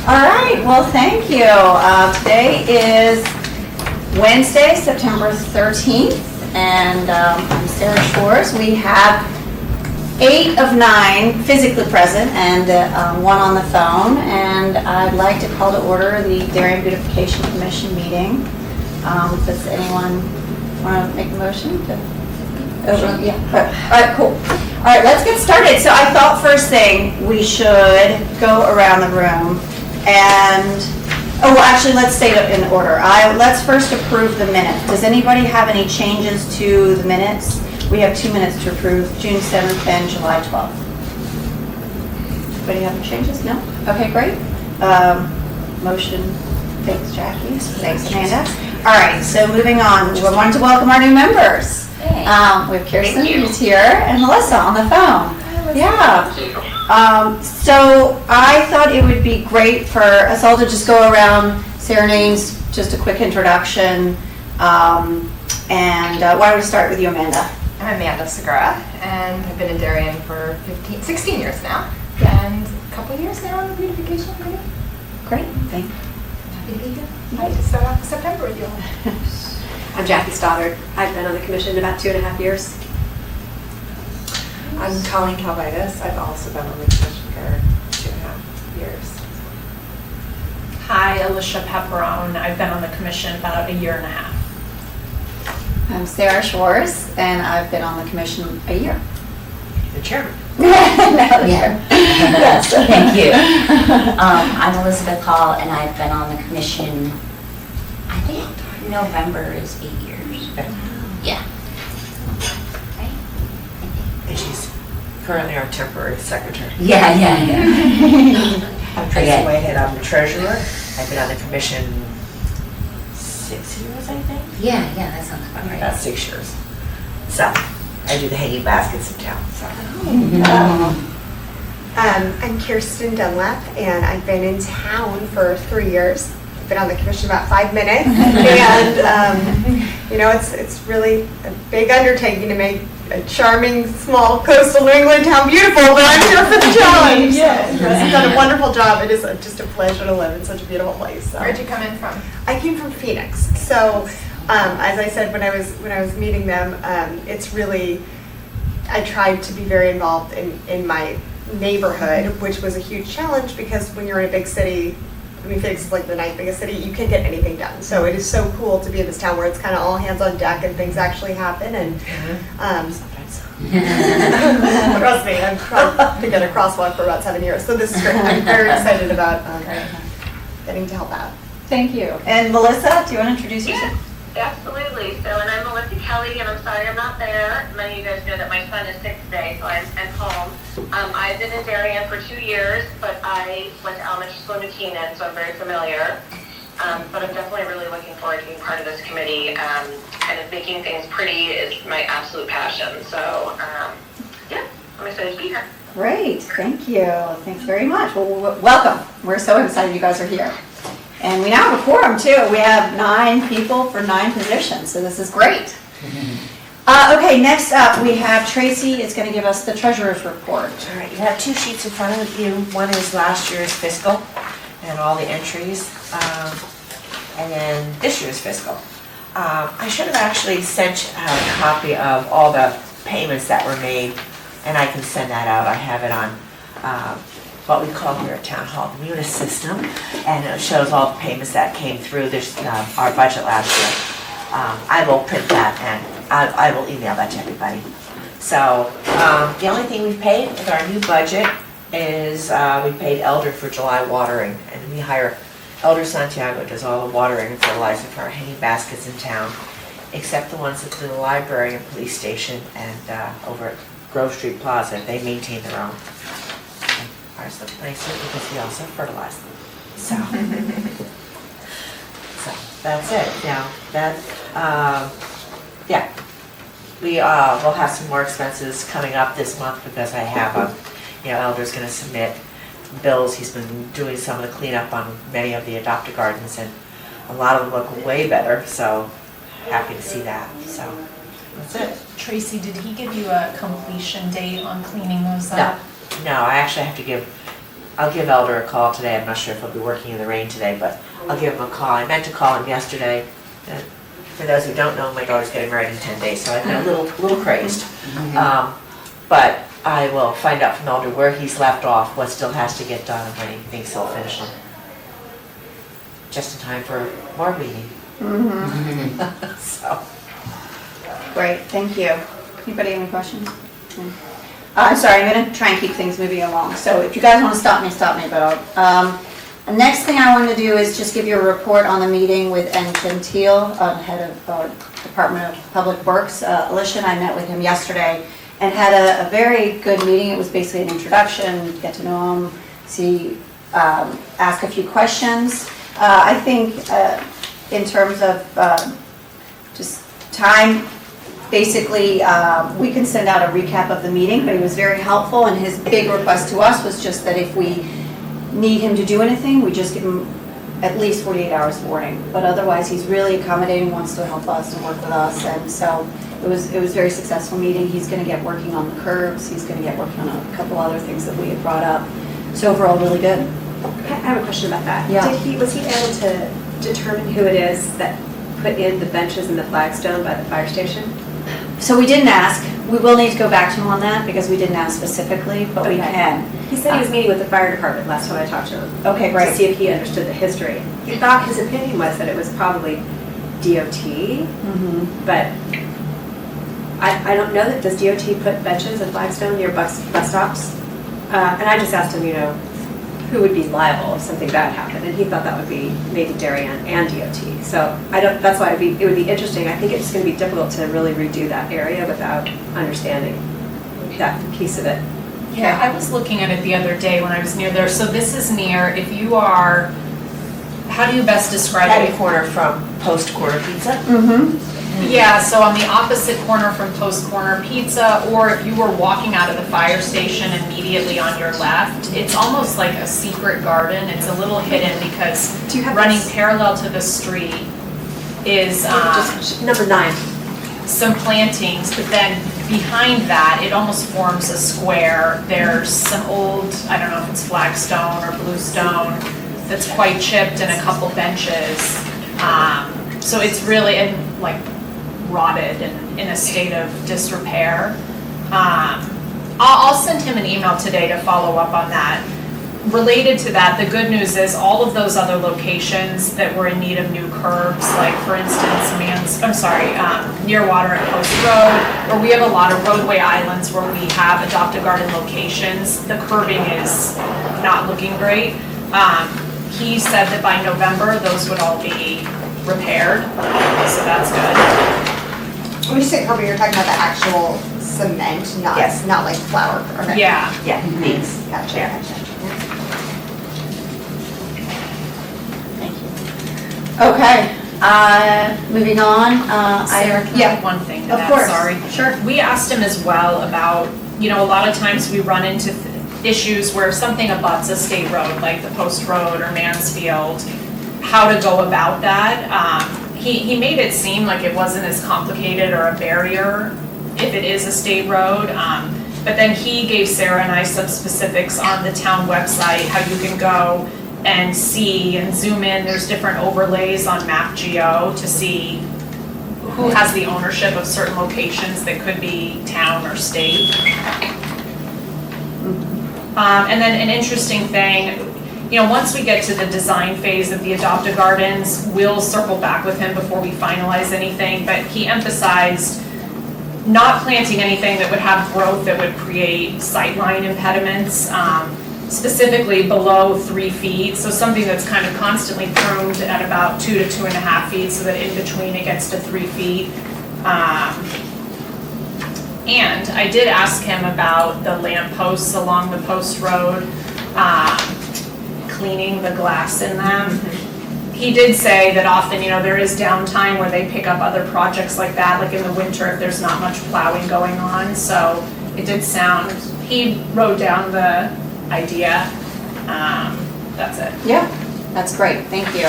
All right, well, thank you. Today is Wednesday, September 13th, and I'm Sarah Schwartz. We have 8 of 9 physically present and 1 on the phone, and I'd like to call to order the Darien Beautification Commission meeting. Does anyone want to make a motion? Yeah. All right, cool. All right, let's get started. So I thought first thing we should go around the room and, actually let's stay in order. Let's first approve the minutes. Does anybody have any changes to the minutes? We have 2 minutes to approve, June 7th and July 12th. Anybody have any changes? No? Okay, great. Motion, thanks Jackie. Thanks Amanda. All right, so moving on. We wanted to welcome our new members. We have Kirsten who's here and Melissa on the phone. Yeah. So I thought it would be great for us all to just go around, say our names, just a quick introduction. And why don't we start with you, Amanda? I'm Amanda Segura, and I've been in Darien for 16 years now, and a couple of years now on the Beautification Commission. Great, thank you. Happy to be here. Happy to start off September with you all. I'm Jackie Stoddard. I've been on the commission about 2.5 years. I'm Colleen Calvitis. I've also been on the commission for 2.5 years. Hi, Alicia Pepperone. I've been on the commission about 1.5 years. I'm Sarah Schwartz, and I've been on the commission a year. The chairman. Yes. Thank you. I'm Elizabeth Hall, and I've been on the commission, I think November is 8 years. Yeah. And she's currently our temporary secretary. Yeah. I'm Tracy Whitehead. I'm the treasurer. I've been on the commission 6 years, I think. Yeah, that sounds about right. About 6 years. So I do the hanging baskets in town. So. I'm Kirsten Dunlap, and I've been in town for 3 years. I've been on the commission about 5 minutes, and it's really a big undertaking to make a charming, small coastal New England town beautiful, but I'm here for the challenge. Yes. So, you've done a wonderful job. It is just a pleasure to live in such a beautiful place. So. Where'd you come in from? I came from Phoenix. So, as I said when I was meeting them, it's really, I tried to be very involved in my neighborhood, which was a huge challenge because when you're in a big city, I mean, Phoenix is like the 9th biggest city, you can't get anything done. So it is so cool to be in this town where it's kind of all hands on deck and things actually happen. And trust me, I've tried to get a crosswalk for about 7 years. So this is great. I'm very excited about getting to help out. Thank you. And Melissa, do you want to introduce yourself? Absolutely. So, and I'm Melissa Kelly, and I'm sorry I'm not there. Many of you guys know that my son is sick today, so I'm home. I've been in Darien for 2 years, but I went to elementary school in New Canaan, so I'm very familiar. But I'm definitely really looking forward to being part of this committee. Kind of making things pretty is my absolute passion. So, I'm excited to be here. Great, thank you. Thanks very much. Well, welcome. We're so excited you guys are here. And we now have a quorum too. We have 9 people for 9 positions, so this is great. Okay, next up we have Tracy is going to give us the treasurer's report. All right, you have 2 sheets in front of you. One is last year's fiscal and all the entries, and then this year's fiscal. I should have actually sent out a copy of all the payments that were made, and I can send that out. I have it on what we call here at Town Hall the Munis system, and it shows all the payments that came through this our budget last year. I will print that and I will email that to everybody. So the only thing we've paid with our new budget is we paid Elder for July watering, and we hire Elder Santiago does all the watering and fertilizing for our hanging baskets in town, except the ones at the library and police station and over at Grove Street Plaza. They maintain their own. Ours look nicer because we also fertilize them. So, so that's it. Now we will have some more expenses coming up this month because I have Elder's going to submit bills. He's been doing some of the cleanup on many of the adopted gardens, and a lot of them look way better. So happy to see that. So that's it. Tracy, did he give you a completion date on cleaning those up? No, I actually have to give I'll give Elder a call today. I'm not sure if he'll be working in the rain today, but I'll give him a call. I meant to call him yesterday. And for those who don't know, my daughter's getting married in 10 days, so I've been a little crazed. But I will find out from Elder where he's left off, what still has to get done, and when he thinks he'll finish them. Just in time for more meeting. So. Great, thank you. Anybody have any questions? I'm sorry, I'm gonna try and keep things moving along. So if you guys wanna stop me, but the next thing I want to do is just give you a report on the meeting with N. Gentile, head of Department of Public Works. Alicia and I met with him yesterday and had a very good meeting. It was basically an introduction, get to know him, ask a few questions. I think in terms of just time, basically we can send out a recap of the meeting, but he was very helpful, and his big request to us was just that if we need him to do anything, we just give him at least 48 hours warning. But otherwise, he's really accommodating, wants to help us and work with us, and so it was a very successful meeting. He's going to get working on the curbs. He's going to get working on a couple other things that we had brought up. So overall, really good. I have a question about that. Yeah. Was he able to determine who it is that put in the benches and the flagstone by the fire station? So we didn't ask. We will need to go back to him on that because we didn't ask specifically, but we can. He said he was meeting with the fire department last time I talked to him. Okay, To great. see if he understood the history. He thought his opinion was that it was probably DOT, but I don't know that, does DOT put benches and flagstone near bus stops? And I just asked him, who would be liable if something bad happened, and he thought that would be maybe Darien and DOT. So that's why it would be interesting. I think it's going to be difficult to really redo that area without understanding that piece of it. Yeah, I was looking at it the other day when I was near there. So this is near, if you are, how do you best describe Patty it? corner from Post Corner Pizza. Yeah, so on the opposite corner from Post Corner Pizza, or if you were walking out of the fire station immediately on your left, it's almost like a secret garden. It's a little hidden because Do you have running this? parallel to the street is Just number 9. some plantings, but then behind that, it almost forms a square. There's some old, I don't know if it's flagstone or bluestone, that's quite chipped, and a couple benches. So it's really rotted and in a state of disrepair. I'll send him an email today to follow up on that. Related to that, the good news is all of those other locations that were in need of new curbs, like for instance, near water at Post Road, where we have a lot of roadway islands where we have Adopt a Garden locations, the curbing is not looking great. He said that by November, those would all be repaired, so that's good. When you say curbing, you're talking about the actual cement, Yes. not like flour. Okay. Yeah. Yeah, thanks. Gotcha, Yeah. gotcha. Okay, moving on. Sarah, can I add one thing to Of that? course. Sorry. Sure. We asked him as well about, a lot of times we run into issues where something abuts a state road, like the Post Road or Mansfield, how to go about that. He made it seem like it wasn't as complicated or a barrier if it is a state road. But then he gave Sarah and I some specifics on the town website, how you can go and see and zoom in. There's different overlays on MapGeo to see who has the ownership of certain locations that could be town or state. And then an interesting thing, once we get to the design phase of the Adopt a Gardens, we'll circle back with him before we finalize anything, but he emphasized not planting anything that would have growth that would create sightline impediments, specifically below 3 feet, so something that's kind of constantly pruned at about 2 to 2.5 feet, so that in between it gets to 3 feet. And I did ask him about the lamp posts along the Post Road, cleaning the glass in them. He did say that often, there is downtime where they pick up other projects like that, like in the winter if there's not much plowing going on, so it did sound, he wrote down the idea. That's it. Yeah, that's great, thank you.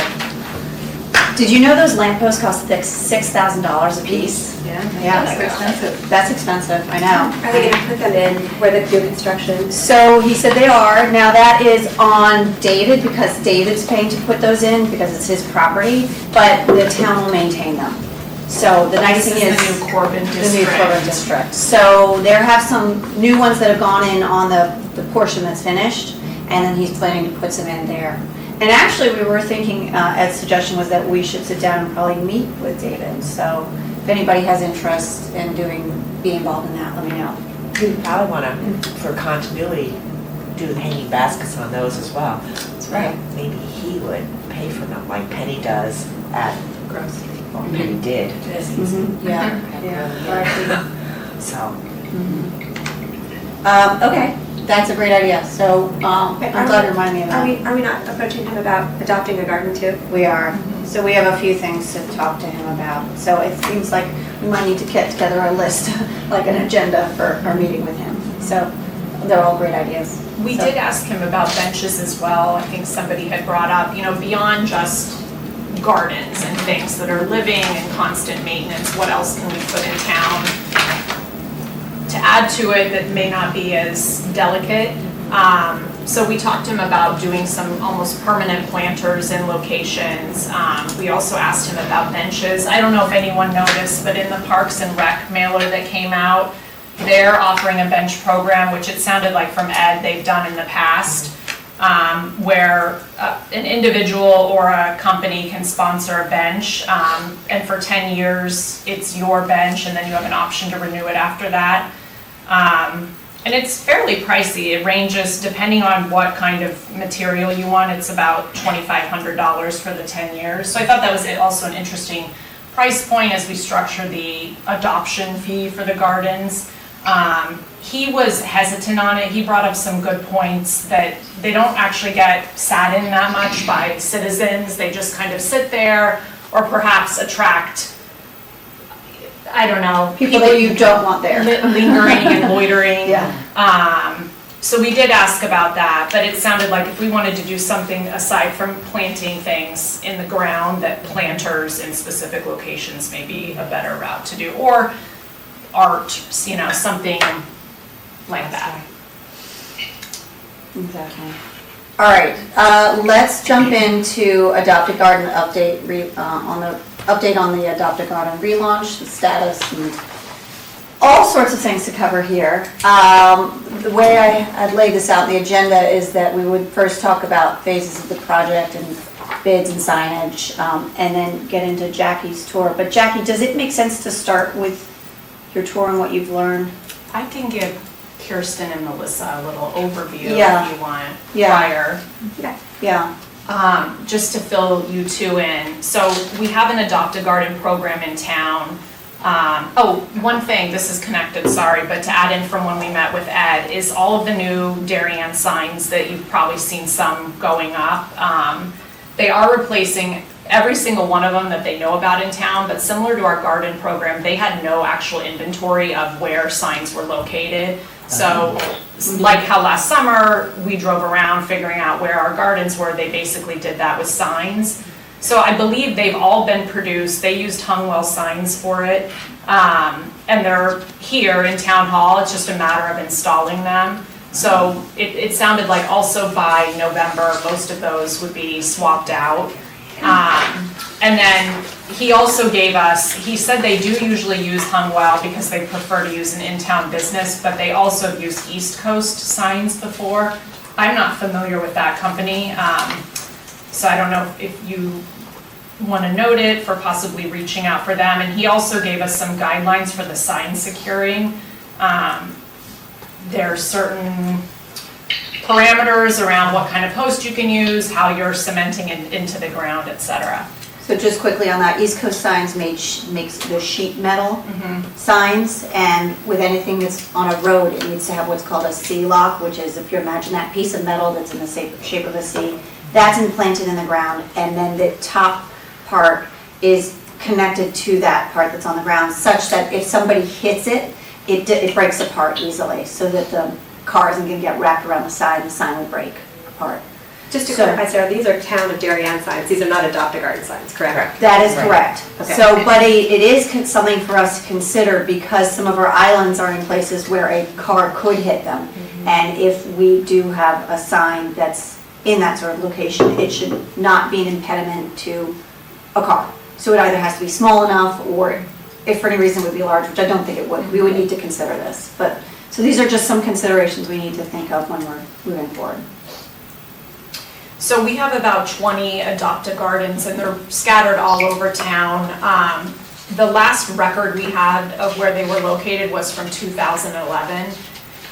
Did you know those lampposts cost $6,000 a piece? Yeah. That's expensive. That's expensive, I know. Are they gonna put them in where they do construction? So he said they are. Now that is on David because David's paying to put those in because it's his property, but the town will maintain them. So the nice thing is. This is the new Corbin The district. new Corbin district. So there have some new ones that have gone in on the portion that's finished, and then he's planning to put some in there. And actually, we were thinking, Ed's suggestion was that we should sit down and probably meet with David. So if anybody has interest in be involved in that, let me know. You probably want to, for continuity, do the hanging baskets on those as well. That's right. Maybe he would pay for them like Penny does at, Gross. or Penny did. Mhm, Yeah. Yeah. So, Okay, that's a great idea. So I'm glad you reminded me of that. Are we not approaching him about adopting a garden too? We are. So we have a few things to talk to him about. So it seems like we might need to get together a list, like an agenda for our meeting with him. So they're all great ideas. We So- did ask him about benches as well. I think somebody had brought up, beyond just gardens and things that are living and constant maintenance, what else can we put in town to add to it that may not be as delicate? So we talked to him about doing some almost permanent planters in locations. We also asked him about benches. I don't know if anyone noticed, but in the Parks and Rec mailer that came out, they're offering a bench program, which it sounded like from Ed they've done in the past, where an individual or a company can sponsor a bench, and for 10 years it's your bench, and then you have an option to renew it after that. And it's fairly pricey. It ranges depending on what kind of material you want. It's about $2,500 for the 10 years. So I thought that was also an interesting price point as we structure the adoption fee for the gardens. He was hesitant on it. He brought up some good points that they don't actually get sat in that much by citizens. They just kind of sit there, or perhaps attract, I don't know, People that you don't want there. lingering and loitering. Yeah. So we did ask about that, but it sounded like if we wanted to do something aside from planting things in the ground, that planters in specific locations may be a better route to do, or art, something like that. Exactly. All right, let's jump into Adopted Garden update, update on the Adopted Garden relaunch, the status, and all sorts of things to cover here. The way I'd laid this out in the agenda is that we would first talk about phases of the project and bids and signage, and then get into Jackie's tour. But Jackie, does it make sense to start with your tour and what you've learned? I can give Kirsten and Melissa a little overview Yeah. if you want Yeah. prior. Yeah. Just to fill you two in. So we have an Adopt a Garden program in town. One thing, this is connected, sorry, but to add in from when we met with Ed, is all of the new Darien signs that you've probably seen some going up. They are replacing every single one of them that they know about in town, but similar to our garden program, they had no actual inventory of where signs were located. So, like how last summer, we drove around figuring out where our gardens were, they basically did that with signs. So I believe they've all been produced, they used Hungwell signs for it, and they're here in Town Hall, it's just a matter of installing them. So it sounded like also by November, most of those would be swapped out. And then he also gave us, he said they do usually use Hungwell because they prefer to use an in-town business, but they also have used East Coast signs before. I'm not familiar with that company, so I don't know if you want to note it for possibly reaching out for them. And he also gave us some guidelines for the sign securing. There are certain parameters around what kind of post you can use, how you're cementing it into the ground, etc. So just quickly on that, East Coast Signs makes the sheet metal signs, and with anything that's on a road, it needs to have what's called a C-lock, which is, if you imagine that piece of metal that's in the shape of a C, that's implanted in the ground, and then the top part is connected to that part that's on the ground, such that if somebody hits it, it breaks apart easily, so that the car isn't going to get wrapped around the side and the sign would break apart. Just to So- clarify, Sarah, these are Town of Darien signs. These are not Adopt a Garden signs, correct? That is Right. correct. Okay. So, but it is something for us to consider because some of our islands are in places where a car could hit them. And if we do have a sign that's in that sort of location, it should not be an impediment to a car. So it either has to be small enough, or if for any reason it would be large, which I don't think it would, we would need to consider this. But, so these are just some considerations we need to think of when we're moving forward. So we have about 20 Adopt-A-Gardens, and they're scattered all over town. The last record we had of where they were located was from 2011.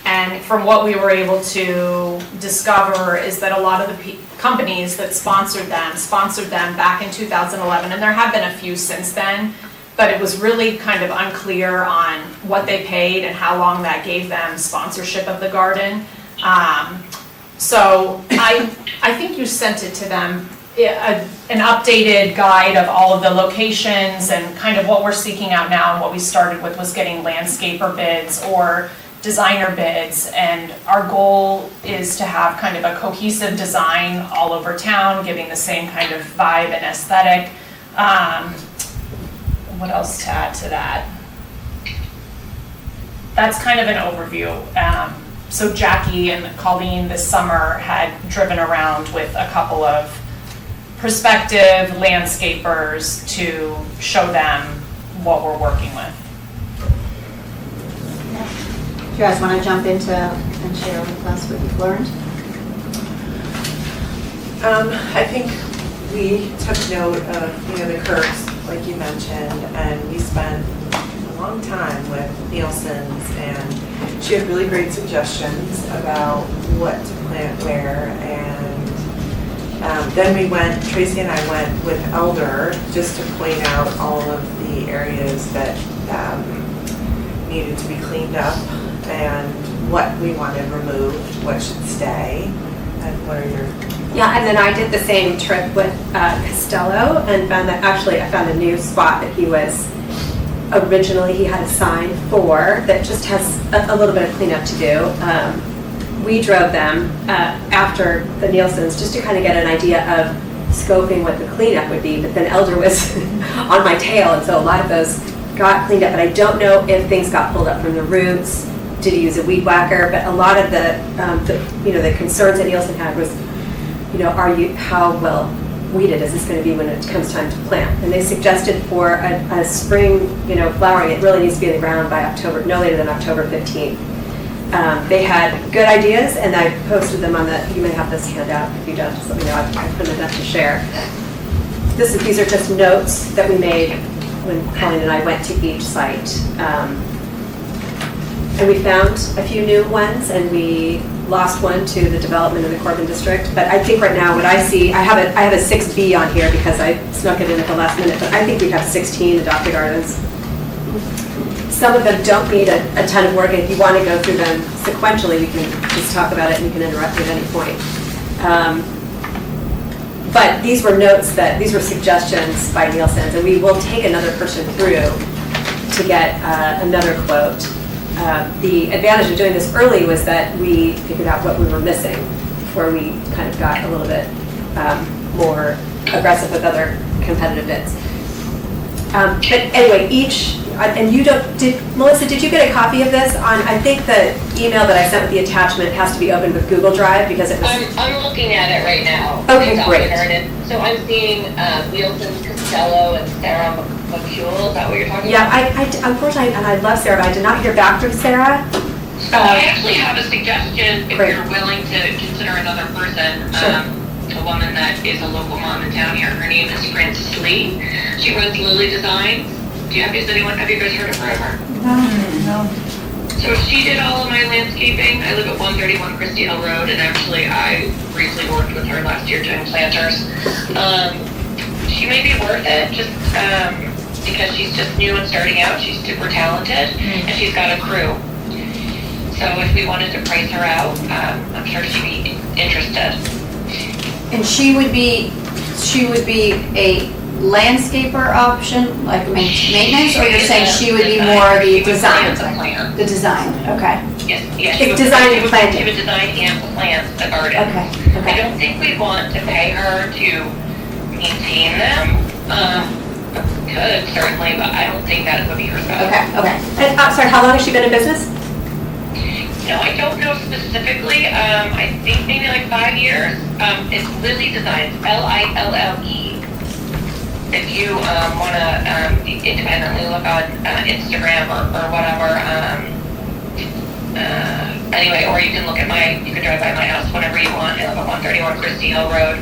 And from what we were able to discover is that a lot of the companies that sponsored them back in 2011, and there have been a few since then, but it was really kind of unclear on what they paid and how long that gave them sponsorship of the garden. So I think you sent it to them, an updated guide of all of the locations and kind of what we're seeking out now. And what we started with was getting landscaper bids or designer bids. And our goal is to have kind of a cohesive design all over town, giving the same kind of vibe and aesthetic. What else to add to that? That's kind of an overview. So Jackie and Colleen this summer had driven around with a couple of prospective landscapers to show them what we're working with. Do you guys want to jump into and share with us what you've learned? I think we took note of, the curbs, like you mentioned, and we spent a long time with Nielsen's, and she had really great suggestions about what to plant where. And then Tracy and I went with Elder just to point out all of the areas that needed to be cleaned up and what we wanted removed, what should stay, and what are your... Yeah, and then I did the same trip with Costello and found that actually I found a new spot that he had a sign for that just has a little bit of cleanup to do. We drove them after the Nielsen's just to kind of get an idea of scoping what the cleanup would be, but then Elder was on my tail, and so a lot of those got cleaned up, but I don't know if things got pulled up from the roots. Did he use a weed whacker? But a lot of the concerns that Nielsen had was, how well weeded is this going to be when it comes time to plant? And they suggested for a spring, flowering, it really needs to be in the ground by no later than October 15th. They had good ideas, and I posted them on you may have this handout. If you don't, just let me know. I put enough to share. These are just notes that we made when Colleen and I went to each site. And we found a few new ones, and we lost one to the development in the Corbin district. But I think right now what I see, I have a 6B on here because I snuck it in at the last minute, but I think we have 16 Adopt-A Gardens. Some of them don't need a ton of work, and if you want to go through them sequentially, we can just talk about it and you can interrupt at any point. But these were these were suggestions by Nielsen's, and we will take another person through to get another quote. The advantage of doing this early was that we figured out what we were missing before we kind of got a little bit more aggressive with other competitive bids. But anyway, Melissa, did you get a copy of this? I think the email that I sent with the attachment has to be opened with Google Drive because it was... I'm looking at it right now. Okay, great. So I'm seeing Nielsen's, Costello, and Sarah McCule. Is that what you're talking Yeah, about? unfortunately, and I love Sarah, but I did not hear back from Sarah. I actually have a suggestion if Great. you're willing to consider another person. Sure. A woman that is a local mom in town here. Her name is Frances Lee. She runs Lily Designs. Have you guys heard of her ever? No. So she did all of my landscaping. I live at 131 Christie Hill Road, and actually I briefly worked with her last year doing planters. She may be worth it just because she's just new and starting out. She's super talented, and she's got a crew. So if we wanted to price her out, I'm sure she'd be interested. And she would be a landscaper option, like maintenance, or you're saying she would be more the design? The design, okay. Yes, It's design and planting. She would design and plant the garden. Okay, I okay. don't think we want to pay her to maintain them. Could certainly, but I don't think that would be her scope. Okay. And, I'm sorry, how long has she been in business? No, I don't know specifically. I think maybe like 5 years. It's Lily Designs, Lille. If you want to independently look on Instagram or whatever. Anyway, or you can look at you can drive by my house whenever you want. I live on 131 Christie Hill Road.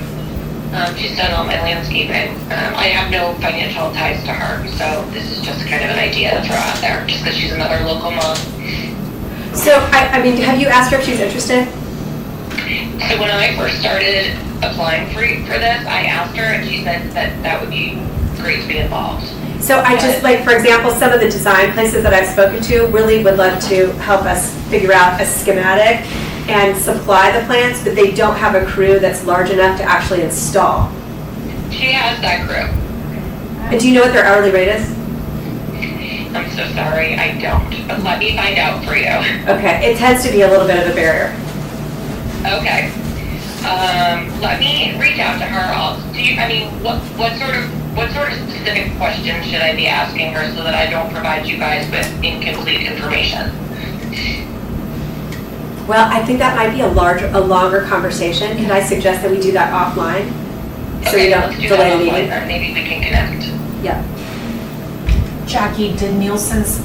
She's done all my landscaping. I have no financial ties to her, so this is just kind of an idea to throw out there, just because she's another local mom. So, I mean, have you asked her if she's interested? So when I first started applying for this, I asked her, and she said that would be great to be involved. So I just, like, for example, some of the design places that I've spoken to really would love to help us figure out a schematic and supply the plants, but they don't have a crew that's large enough to actually install. She has that crew. And do you know what their hourly rate is? I'm so sorry, I don't, but let me find out for you. Okay, it tends to be a little bit of a barrier. Okay. Let me reach out to her. What sort of specific questions should I be asking her so that I don't provide you guys with incomplete information? Well, I think that might be a longer conversation. Can I suggest that we do that offline? So Okay, we don't let's do delay that the offline, meeting? or maybe we can connect. Yeah. Jackie, did Nielsen's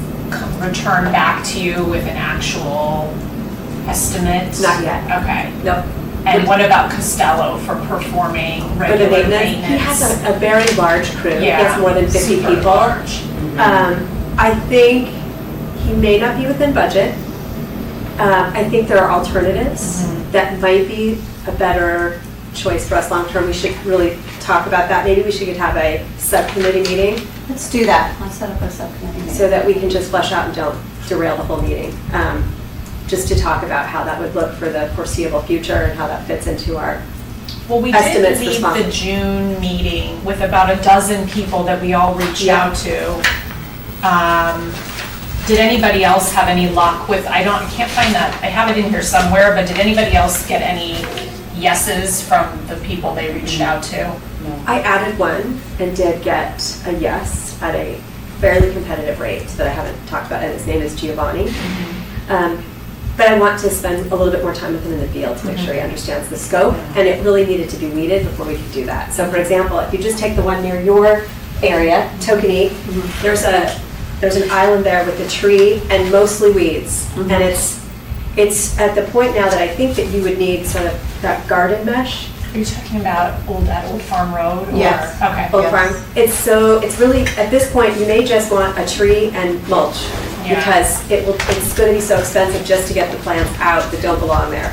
return back to you with an actual estimate? Not yet. Okay. Nope. And what about Costello for performing For the regular maintenance, he has a very large crew. He Yeah, has more than 50 super people. large. I think he may not be within budget. I think there are alternatives that might be a better choice for us long-term. We should really talk about that. Maybe we should have a subcommittee meeting Let's do that. Let's set up a subcommittee meeting. so that we can just flesh out and don't derail the whole meeting. Just to talk about how that would look for the foreseeable future and how that fits into our Well, we did estimates for leave sponsor. the June meeting with about a dozen people that we all reached Yeah. out to. Did anybody else have any luck with, I can't find that, I have it in here somewhere, but did anybody else get any yeses from the people they reached out to? I added one and did get a yes at a fairly competitive rate that I haven't talked about, and his name is Giovanni. But I want to spend a little bit more time with him in the field to make sure he understands the scope, and it really needed to be weeded before we could do that. So for example, if you just take the one near your area, Tokenique, there's an island there with a tree and mostly weeds, and it's at the point now that I think that you would need sort of that garden mesh. Are you talking about that old farm road? or- Yes. Okay. Old farm. It's really, at this point, you may just want a tree and mulch, Yeah. because it's going to be so expensive just to get the plants out that don't belong there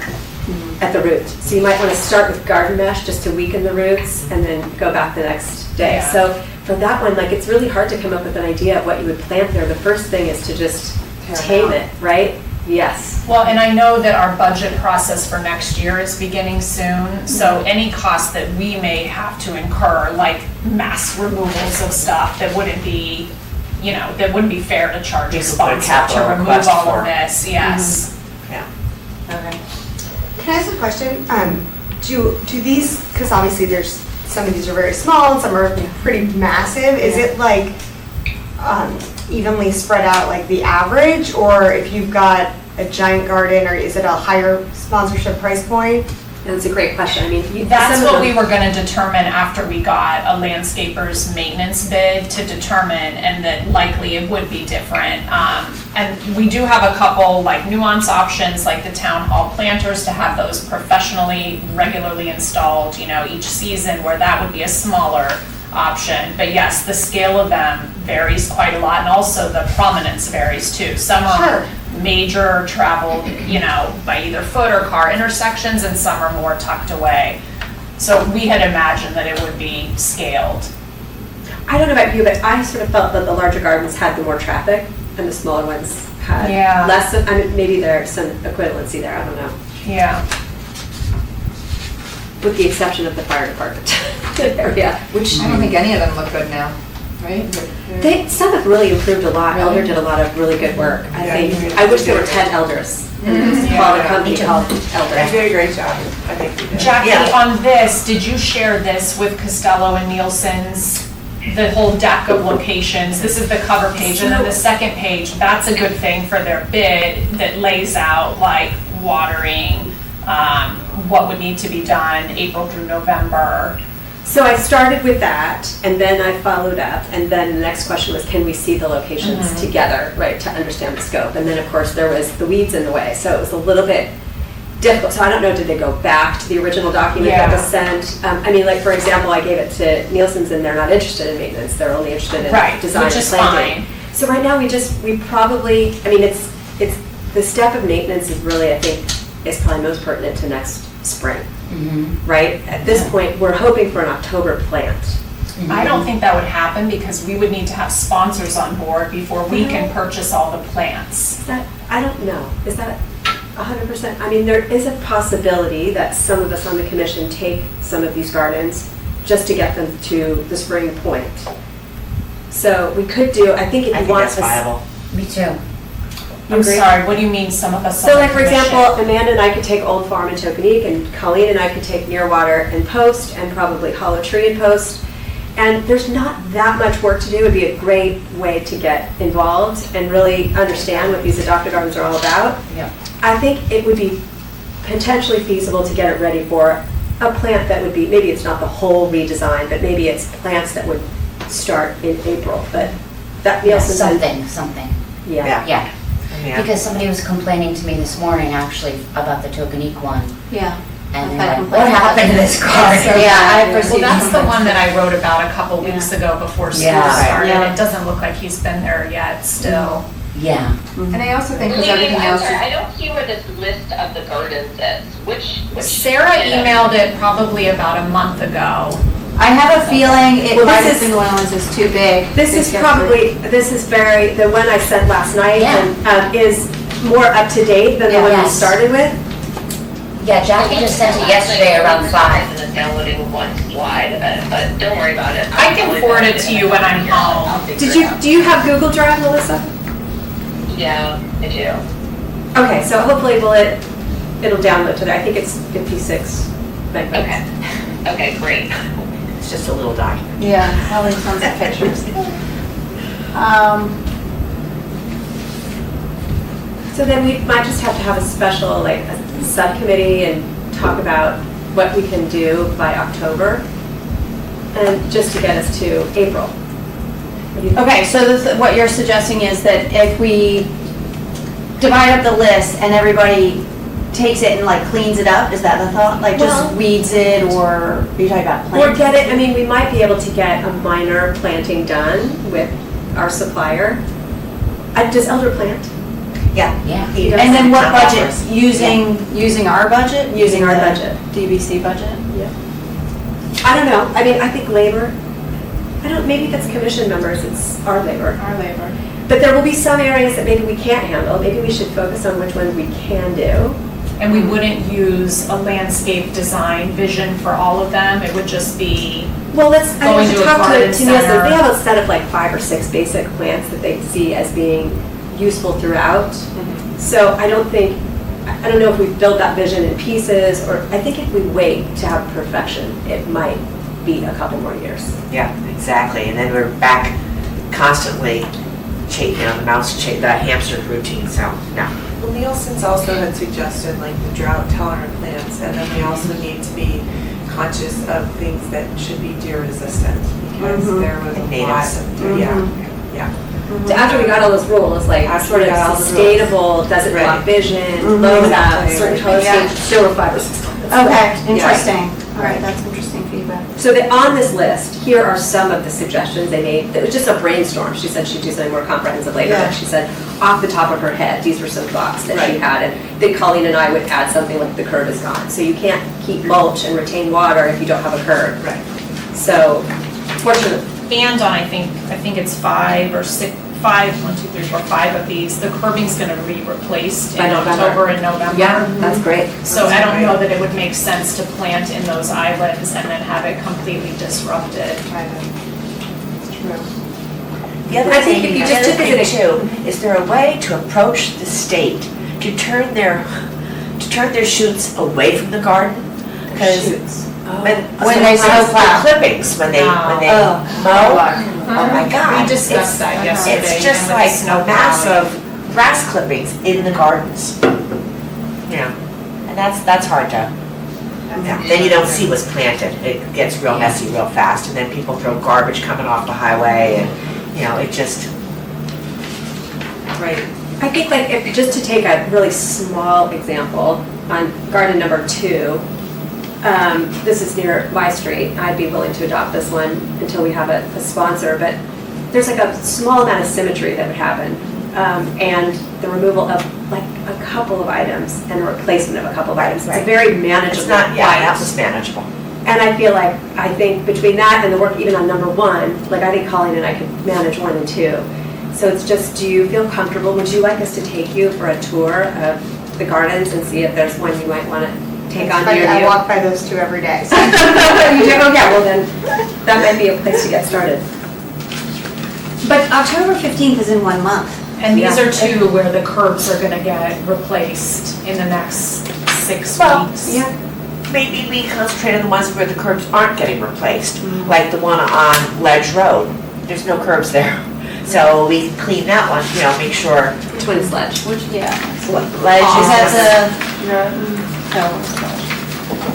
at the root. So you might want to start with garden mesh just to weaken the roots and then go back the next day. Yeah. So for that one, it's really hard to come up with an idea of what you would plant there. The first thing is to just tame it, right? Yes. Well, and I know that our budget process for next year is beginning soon, so any cost that we may have to incur, like mass removals of stuff, that wouldn't be, that wouldn't be fair to charge a You could put a sponsor capital to remove request all for of it. this, yes. Okay. Can I ask a question? Do these, because obviously some of these are very small and some are pretty massive, is it evenly spread out like the average? Or if you've got a giant garden, or is it a higher sponsorship price point? That's a great question. I mean, That's some of what them- we were gonna determine after we got a landscaper's maintenance bid to determine, and that likely it would be different. And we do have a couple nuance options, like the town hall planters, to have those professionally, regularly installed, each season, where that would be a smaller option. But yes, the scale of them varies quite a lot, and also the prominence varies too. Some are Sure. major traveled, by either foot or car intersections, and some are more tucked away. So we had imagined that it would be scaled. I don't know about you, but I sort of felt that the larger gardens had the more traffic and the smaller ones had Yeah. less. I mean, maybe there's some equivalency there, I don't know. Yeah. With the exception of the fire department area, which I don't think any of them look good now, right? some have really improved a lot. Elder did a lot of really good work. I wish there were 10 elders It's called a company called Elder. They did a great job, I think you did. Jackie, Yeah. on this, did you share this with Costello and Nielsen's, the whole deck of locations? This is the cover page, and then the second page, that's a good thing for their bid that lays out like watering, what would need to be done April through November. So I started with that, and then I followed up, and then the next question was, can we see the locations together, right, to understand the scope? And then, of course, there was the weeds in the way, so it was a little bit difficult. So I don't know, did they go back to the original document that was sent? I mean, like, for example, I gave it to Nielsen's, and they're not interested in maintenance, they're only interested in design Which and is planting. fine. So right now, we probably, I mean, it's, the step of maintenance is really, I think, is probably most pertinent to next spring. Right? At this point, we're hoping for an October plant. I don't think that would happen because we would need to have sponsors on board before we can purchase all the plants. Is that, I don't know, is that 100%? I mean, there is a possibility that some of us on the commission take some of these gardens just to get them to the spring point. So we could do, I think if I you think want that's a viable. Me too. I'm Agree. sorry, what do you mean some of us on So the like, for commission? example, Amanda and I could take Old Farm and Tokenique, and Colleen and I could take Nearwater and Post, and probably Hollow Tree and Post. And there's not that much work to do. It'd be a great way to get involved and really understand what these adopted gardens are all about. Yeah. I think it would be potentially feasible to get it ready for a plant that would be, maybe it's not the whole redesign, but maybe it's plants that would start in April, but that Nielsen. Something. Yeah. Yeah. Yeah. Because somebody was complaining to me this morning, actually, about the Tokenique one. Yeah. And Okay. they're like, what happened to this garden? Yeah, I've Well, received. that's the some- one that I wrote about a couple weeks ago before school Yeah. started. Yeah. It doesn't look like he's been there yet still. Yeah. And I also think with Lee, everything I'm else, sorry, I don't see where this list of the gardens is. Which Sarah emailed it probably about a month ago. I have a feeling it Well, might this have is- been one of the ones that's too big. This is Probably. very, the one I sent last night Yeah. and, is more up to date than the one we Yes. started with. Yeah, Jackie just sent it yesterday around 5. And it's downloading one slide, but don't worry about it. I can forward it to you when I'm home. Do you have Google Drive, Melissa? Yeah, I do. Okay, so hopefully it'll download to there. I think it's 56 megabytes. Okay. Okay, great. It's just a little document. Yeah, probably tons of pictures. So then we might just have to have a special, like, a subcommittee and talk about what we can do by October, and just to get us to April. What do you think? Okay, so what you're suggesting is that if we divide up the list and everybody takes it and like cleans it up, is that the thought? Like just Well- weeds it, or are you talking about Or plants? get it, I mean, we might be able to get a minor planting done with our supplier. Does Elder plant? Yeah. Yeah. He does. And then what Not budget? offers. Using our budget? Using our the budget. DBC budget? I don't know, I mean, I think labor, maybe that's commission members, it's our labor. our labor. But there will be some areas that maybe we can't handle, maybe we should focus on which ones we can do. And we wouldn't use a landscape design vision for all of them. It would just be, Well, I Going should to a talk garden to Nielsen, center. they have a set of like 5 or 6 basic plants that they see as being useful throughout. So I don't know if we build that vision in pieces, or I think if we wait to have perfection, it might be a couple more years. Yeah, exactly. And then we're back constantly the hamster routine, so, no. Well, Nielsen's also had suggested like the drought tolerant plants, and then we also need to be conscious of things that should be deer resistant, because there was a lot Natives. of, yeah. So after we got all those rules, like After sort we of got all the rules. sustainable, doesn't block Right. vision, low that, Exactly. certain colors, Yeah. still were 5 or 6 plants. Okay, interesting. All right, that's interesting feedback. So on this list, here are some of the suggestions they made. It was just a brainstorm. She said she'd do something more comprehensive later, Yeah. but she said off the top of her head, these were some thoughts that she Right. had. And then Colleen and I would add something like the curb is gone. So you can't keep mulch and retain water if you don't have a curb. Right. So fortunately, and on, I think it's 5 or 6, 5 of these, the curbing's gonna be replaced By in November. October and November. yeah, that's great. So I don't know that it would make sense to plant in those islands and then have it completely disrupted. It's true. The other I think thing, if you the just other took it thing as too, is there a way to approach the state to turn their shoots away from the garden, because When they snowplow. the clippings, when they mow, oh my God. We discussed that yesterday. It's just and with like snow massive grass clippings in the gardens. Yeah, and that's hard to, then you don't see what's planted. It gets real messy real fast, and then people throw garbage coming off the highway, and, it just. Right. I think like if, just to take a really small example, on garden number 2, this is near my street. I'd be willing to adopt this one until we have a sponsor, but there's like a small amount of symmetry that would happen. And the removal of like a couple of items and the replacement of a couple of items. It's a very manageable. It's not, that was manageable. And I feel like, I think between that and the work even on number 1, like I think Colleen and I could manage 1 and 2. So it's just, do you feel comfortable? Would you like us to take you for a tour of the gardens and see if there's one you might want to take on near you? I walk by those 2 every day. So. You do? Okay, well then, that might be a place to get started. But October 15th is in 1 month. And these are 2 where the curbs are gonna get replaced in the next 6 weeks. Yeah. Maybe we concentrate on the ones where the curbs aren't getting replaced, like the one on Ledge Road. There's no curbs there. So we can clean that one, make sure. Twin Sledge. Ledge Is is. that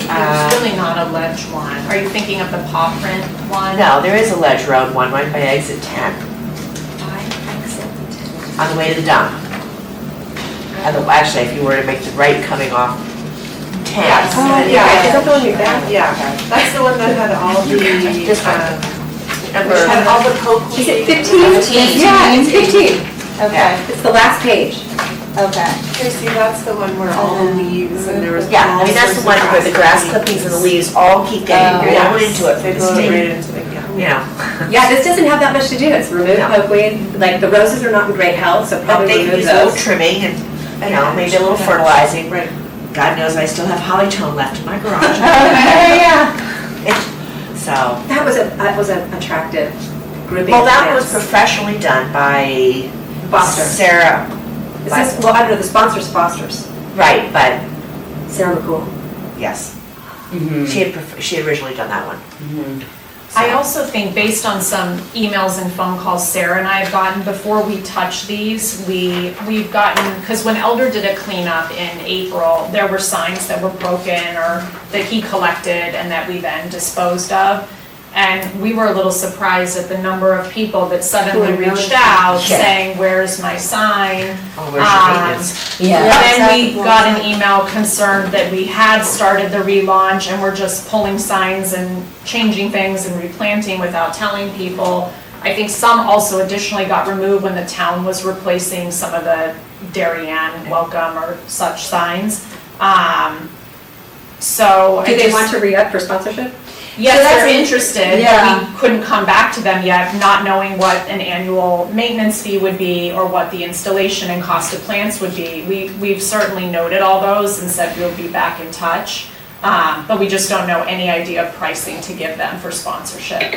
There's really not a ledge one. Are you thinking of the paw print one? No, there is a Ledge Road one right by exit 10, on the way to the dump. Actually, if you were to make the right coming off 10. Is that the one you're back? Yeah, that's the one that had all the, This one. which had all the cocoa. Is it 15? 15. Yeah, it's 15. Okay, It's the last page. okay. Okay, see, that's the one where all the leaves and there was. Yeah, all that's the sorts one of where the grass seeds. clippings and the leaves all keep getting blown into it for the Blown state. right into it, yeah. Yeah, this doesn't have that much to do. It's remove pokeweed. Like the roses are not in great health, so But probably they can remove use a little those. trimming and, maybe a little fertilizing. Right. God knows I still have hollytone left in my garage. So, That was an attractive grouping. well, of that was plants. professionally done by Foster. Sarah. Is this, well, I don't know, the sponsor's Foster's. Right, but Sarah McCool. yes, she had originally done that one. I also think based on some emails and phone calls Sarah and I have gotten before we touch these, we've gotten, because when Elder did a cleanup in April, there were signs that were broken or that he collected and that we then disposed of. And we were a little surprised at the number of people that suddenly reached out saying, where's my sign? Oh, where's your maintenance? Then we got an email concerned that we had started the relaunch and we're just pulling signs and changing things and replanting without telling people. I think some also additionally got removed when the town was replacing some of the Darien welcome or such signs. So Do they want to re-up for sponsorship? yes, So that's they're in- interested, yeah. but we couldn't come back to them yet, not knowing what an annual maintenance fee would be or what the installation and cost of plants would be. We've certainly noted all those and said we'll be back in touch, but we just don't know any idea of pricing to give them for sponsorship.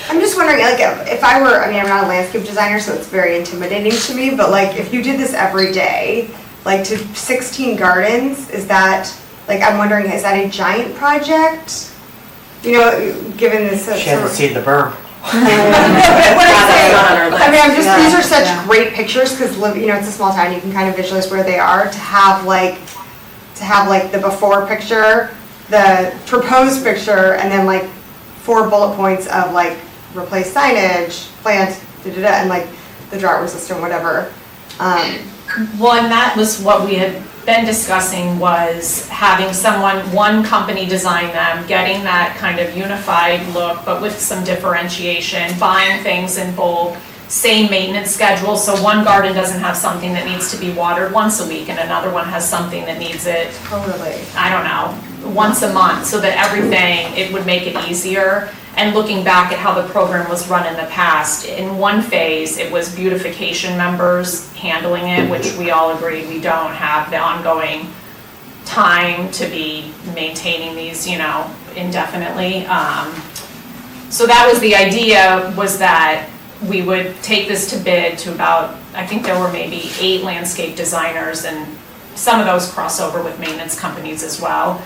I'm just wondering, like, if I were, I'm not a landscape designer, so it's very intimidating to me, but like, if you did this every day, like to 16 gardens, is that, like, I'm wondering, is that a giant project? You know, given this. She hasn't seen the berm. I mean, I'm just, these are such great pictures, because, you know, it's a small town, you can kind of visualize where they are, to have like the before picture, the proposed picture, and then like 4 bullet points of like replace signage, plant, and like the drought resistant, whatever. Well, and that was what we had been discussing, was having one company design them, getting that kind of unified look, but with some differentiation, buying things in bulk, same maintenance schedule, so one garden doesn't have something that needs to be watered once a week and another one has something that needs it, Totally. I don't know, once a month, so that everything, it would make it easier. And looking back at how the program was run in the past, in one phase, it was beautification members handling it, which we all agreed we don't have the ongoing time to be maintaining these, you know, indefinitely. So that was the idea, was that we would take this to bid to about, I think there were maybe 8 landscape designers, and some of those cross over with maintenance companies as well.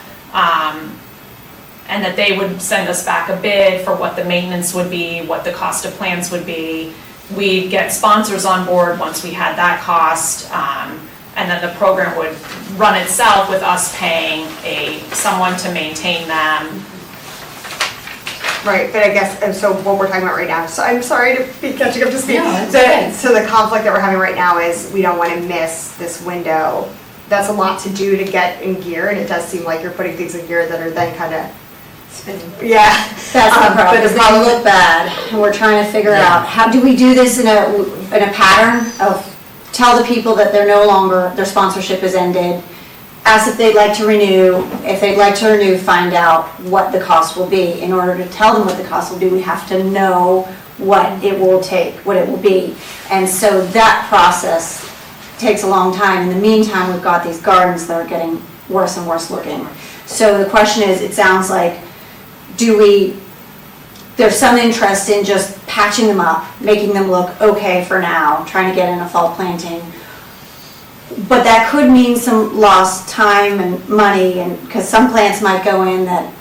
And that they would send us back a bid for what the maintenance would be, what the cost of plants would be. We'd get sponsors on board once we had that cost, and then the program would run itself with us paying someone to maintain them. Right, but I guess, and so what we're talking about right now, so I'm sorry to be catching up to speed. No, it's okay. So the conflict that we're having right now is we don't want to miss this window. That's a lot to do to get in gear, and it does seem like you're putting things in gear that are then kind of, yeah. That's the problem, But because the they problem- look bad, and we're trying to figure out, how do we do this in a pattern of tell the people that they're no longer, their sponsorship is ended, ask if they'd like to renew, if they'd like to renew, find out what the cost will be. In order to tell them what the cost will be, we have to know what it will take, what it will be. And so that process takes a long time. In the meantime, we've got these gardens that are getting worse and worse looking. So the question is, it sounds like, there's some interest in just patching them up, making them look okay for now, trying to get in a fall planting. But that could mean some lost time and money, and, because some plants might go in that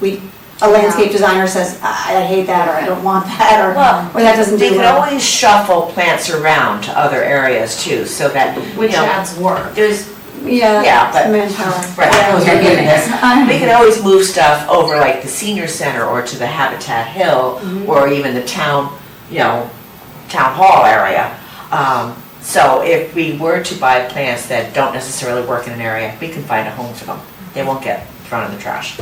a landscape designer says, I hate that, or I don't want that, or that doesn't They do can well. always shuffle plants around to other areas too, so that, Which you know, adds work. there's, Yeah, Yeah, but- manpower. right, Yeah. those are doing this. They can always move stuff over like the senior center or to the Habitat Hill, or even the town, town hall area. So if we were to buy plants that don't necessarily work in an area, we can find a home for them. They won't get thrown in the trash.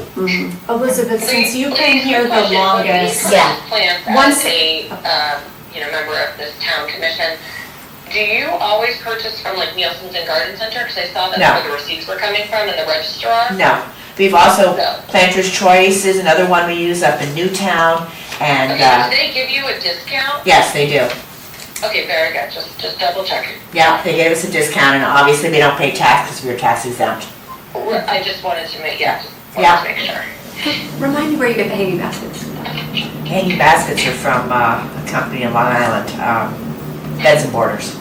Elizabeth, since you've been here the longest, Yeah. Plans Once- as a, member of this town commission, do you always purchase from like Nielsen's and Garden Center? Because I saw that's No. where the receipts were coming from and the registrar. No, we've also, No. Planter's Choice is another one we use up in Newtown, and, Okay, do they give you a discount? yes, they do. Okay, very good, just double checking. Yeah, they gave us a discount, and obviously they don't pay tax because we were tax exempt. I just wanted to make, Yeah. wanted to make sure. Remind me where you get the hanging baskets. Hanging baskets are from a company in Long Island, Beds and Borders.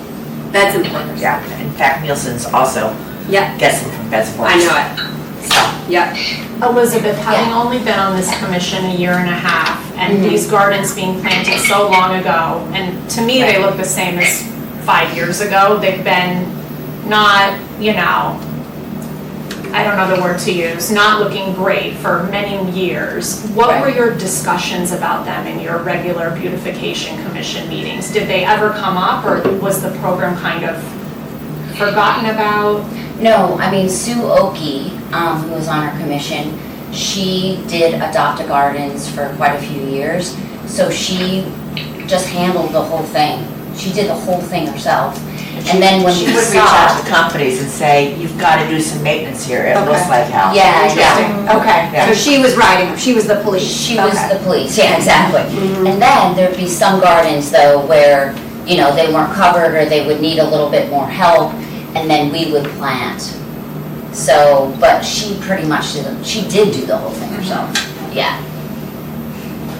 Beds and Borders. Yeah, in fact, Nielsen's also Yeah, gets them from Beds and I Borders. know it. So, Yeah. Elizabeth, having only been on this commission a year and a half, and these gardens being planted so long ago, and to me, they look the same as 5 years ago. They've been not, I don't know the word to use, not looking great for many years. What were your discussions about them in your regular Beautification Commission meetings? Did they ever come up, or was the program kind of forgotten about? No, I mean, Sue Oki, who was on our commission, she did Adopt a Gardens for quite a few years, so she just handled the whole thing. She did the whole thing herself. And then when she we would reach out stopped, to companies and say, you've got to do some maintenance here, it looks Okay. like hell. yeah, Interesting, okay, Yeah. so she was riding, she was the police. she was Okay. the police, yeah, exactly. And then there'd be some gardens though where, they weren't covered or they would need a little bit more help, and then we would plant. So, but she pretty much she did do the whole thing herself, yeah.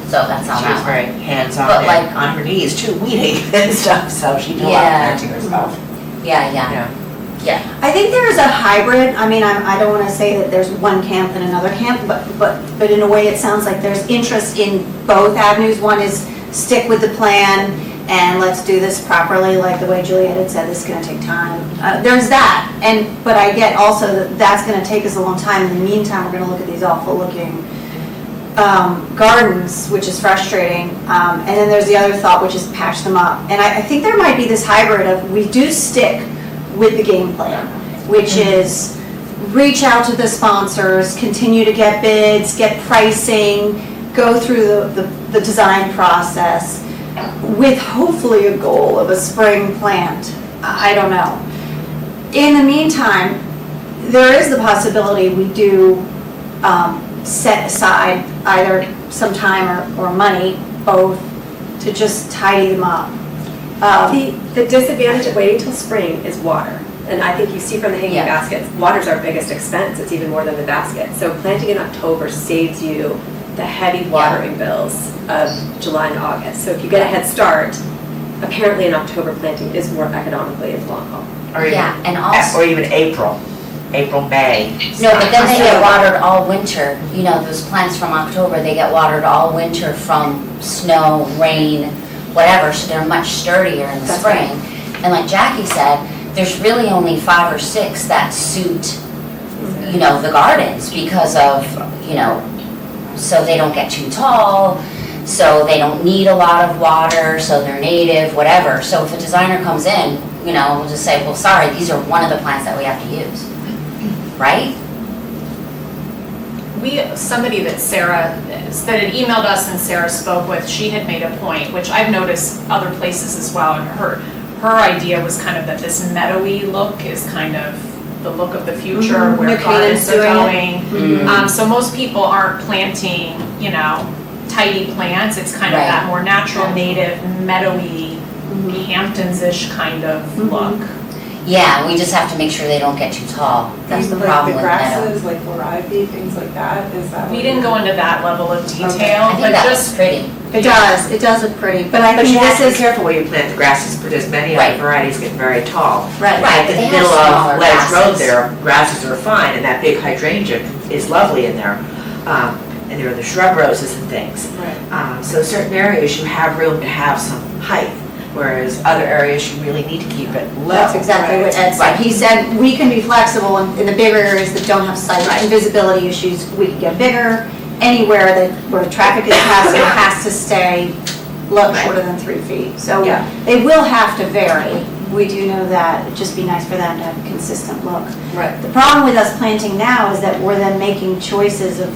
So that's how She was that very went. hands-on But and like- on her knees too, weeding and stuff, so she did a lot of Yeah. planting herself. Yeah. I think there is a hybrid. I mean, I don't want to say that there's one camp and another camp, but in a way it sounds like there's interest in both avenues. One is stick with the plan and let's do this properly, like the way Juliet had said, this is going to take time. There's that, but I get also that that's going to take us a long time. In the meantime, we're going to look at these awful looking gardens, which is frustrating. And then there's the other thought, which is patch them up. And I think there might be this hybrid of we do stick with the game plan, which is reach out to the sponsors, continue to get bids, get pricing, go through the design process with hopefully a goal of a spring plant. I don't know. In the meantime, there is the possibility we do set aside either some time or money, both, to just tidy them up. The disadvantage of waiting till spring is water. And I think you see from the hanging Yeah. baskets, water's our biggest expense. It's even more than the basket. So planting in October saves you the heavy watering bills of July and August. So if you get a head start, apparently an October planting is more economically in the long haul. Or even, Yeah, and also- or even April, May. No, but then they get watered all winter, you know, those plants from October, they get watered all winter from snow, rain, whatever, so they're much sturdier in the That's spring. And like Jackie said, there's really only 5 or 6 that suit, you know, the gardens because of, you know, so they don't get too tall, so they don't need a lot of water, so they're native, whatever. So if a designer comes in, you know, we'll just say, well, sorry, these are one of the plants that we have to use, right? Somebody that had emailed us and Sarah spoke with, she had made a point, which I've noticed other places as well, and her idea was kind of that this meadowy look is kind of the look of the future, where gardens are going. So most people aren't planting, you know, tidy plants. It's kind of Right. that more natural, native, meadowy, Hamptons-ish kind of look. Yeah, we just have to make sure they don't get too tall. That's the problem with Like the meadow. grasses, like variety, things like that, is that? We what didn't you- go into that level of I detail, think but that was just, pretty. It does look pretty, but I But think you have this to be is, careful where you plant the grasses, because many of Right. the varieties get very tall. right, Right, In but the they have middle smaller of Ledge Road grasses. there, grasses are fine, and that big hydrangea is lovely in there. And there are the shrub roses and things. Right. So certain areas you have room to have some height, whereas other areas you really need to keep it low. that's exactly what Ed said. He said, we can be flexible in the bigger areas that don't have sight and visibility issues, we can get bigger. Anywhere where traffic is passing, it has to stay low, shorter than 3 feet. So Yeah. they will have to vary. We do know that. It'd just be nice for them to have a consistent look. Right. The problem with us planting now is that we're then making choices of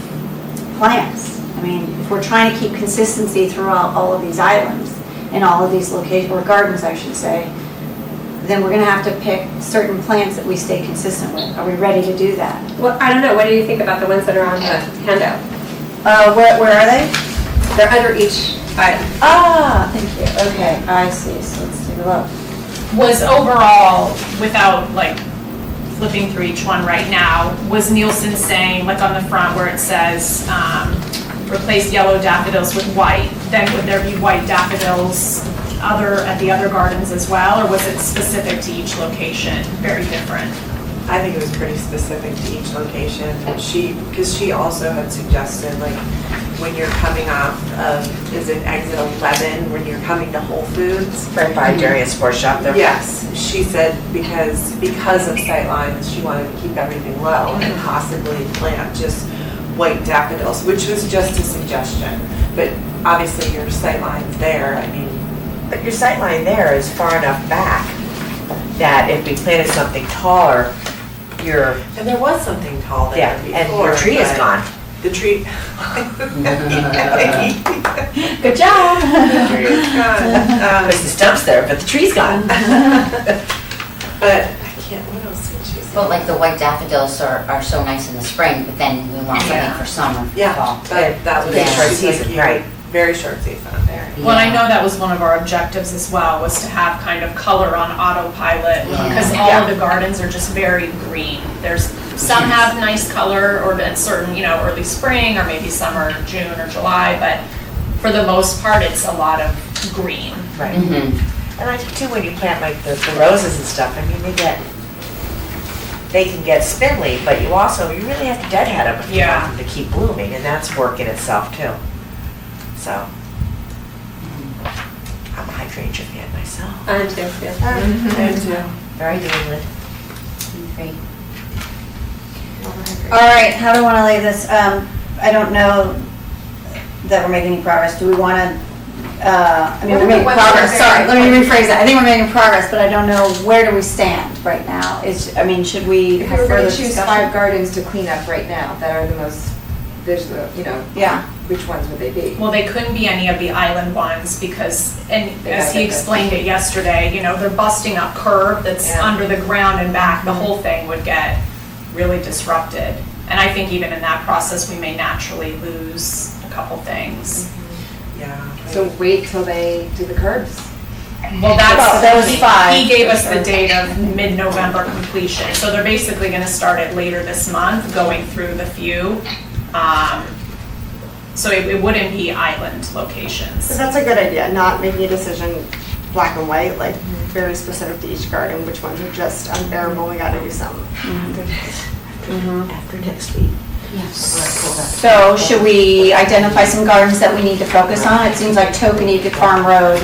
plants. I mean, if we're trying to keep consistency throughout all of these islands and all of these locations, or gardens, I should say, then we're gonna have to pick certain plants that we stay consistent with. Are we ready to do that? Well, I don't know, what do you think about the ones that are on the handout? Where are they? They're under each item. Ah, thank you. Okay, I see. So let's take a look. was overall, without like flipping through each one right now, was Nielsen saying, like on the front where it says, replace yellow daffodils with white, then would there be white daffodils at the other gardens as well, or was it specific to each location, very different? I think it was pretty specific to each location. Because she also had suggested, like, when you're coming off of, is it exit 11, when you're coming to Whole Foods? Right by Darian Sports Shop there. Yes, she said because of sight lines, she wanted to keep everything low and possibly plant just white daffodils, which was just a suggestion. But obviously your sight line's there, I mean. But your sight line there is far enough back that if we planted something taller, And there was something tall there yeah, before. and your tree is but gone. The tree. Good job. The tree is gone. There's the stumps there, but the tree's gone. But I can't, what else did she say? But like the white daffodils are so nice in the spring, but then we want something Yeah. for summer, Yeah, fall. that was. Yeah. Short she's like, season, yeah, right. Very short season. Well, I know that was one of our objectives as well, was to have kind of color on autopilot, Yeah. because all of the gardens are just very green. Some have nice color, or at certain, early spring, or maybe summer, June or July, but for the most part, it's a lot of green. Right. Mhm. And I think too, when you plant like the roses and stuff, I mean, they can get spindly, but you really have to deadhead them if you Yeah. want them to keep blooming, and that's work in itself too. So, I'm a hydrangea fan myself. I'm too, yeah. And, Very New England. Great. All right, how do I want to lay this? I don't know that we're making any progress. Do we want to, we're making progress, sorry, let me rephrase that. I think we're making progress, but I don't know, where do we stand right now? Should we If have you were further going to choose discussion? 5 gardens to clean up right now that are the most, Yeah, which ones would they be? Well, they couldn't be any of the island ones because, and They as gotta he get this. explained it yesterday, they're busting up curb that's Yeah. under the ground and back. The whole thing would get really disrupted. And I think even in that process, we may naturally lose a couple things. yeah. So wait till they do the curbs. Well, that's, those he- 5. he gave us the date of mid-November completion. So they're basically gonna start it later this month, going through the few. So it wouldn't be island locations. So that's a good idea, not making a decision black and white, like very specific to each garden, which ones are just unbearable, we gotta do something. After next week. So should we identify some gardens that we need to focus on? It seems like Tokenique Farm Road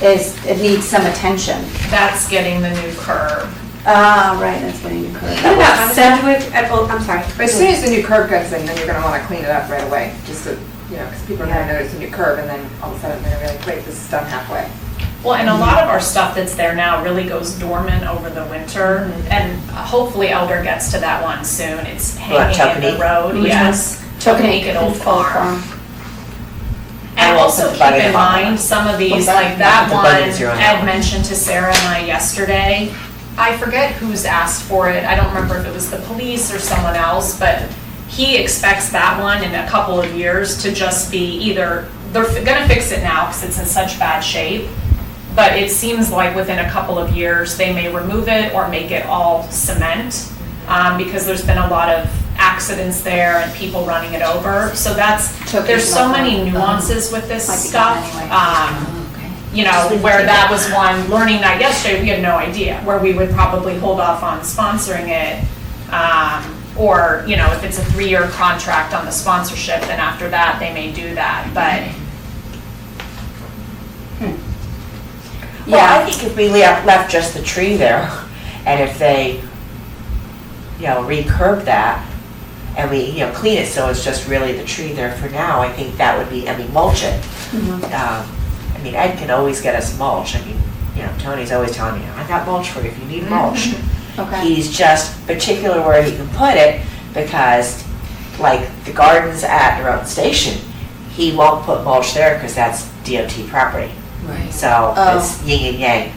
it needs some attention. That's getting the new curb. Ah, right, that's getting occurred. What about Sedgwick, I'm sorry. But as soon as the new curb goes in, then you're gonna wanna clean it up right away, just to, because people are gonna notice a new curb, and then all of a sudden they're gonna be like, wait, this is done halfway. Well, and a lot of our stuff that's there now really goes dormant over the winter, and hopefully Elder gets to that one soon. It's hanging in the Tokenique? road, Which yes. Tokenique at Old Farm. And I will also put the keep button in on. mind, some of these, What's that? like that The one, button is on that Ed one. mentioned to Sarah and I yesterday. I forget who's asked for it, I don't remember if it was the police or someone else, but he expects that one in a couple of years to just be either, they're gonna fix it now because it's in such bad shape, but it seems like within a couple of years, they may remove it or make it all cement, because there's been a lot of accidents there and people running it over. So there's so many nuances with this Might be stuff. gone anyway. You know, where that was one learning night yesterday, we had no idea, where we would probably hold off on sponsoring it. Or, if it's a 3-year contract on the sponsorship, then after that, they may do that, but. Well, I think if we left just the tree there, and if they, recurb that, and we, clean it so it's just really the tree there for now, I think that would be, mulch it. Ed can always get us mulch. Tony's always telling me, I got mulch for you if you need mulch. Okay. He's just particular where he can put it because, like the gardens at the road station, he won't put mulch there because that's DOT property. Right. So Oh. it's yin and yang.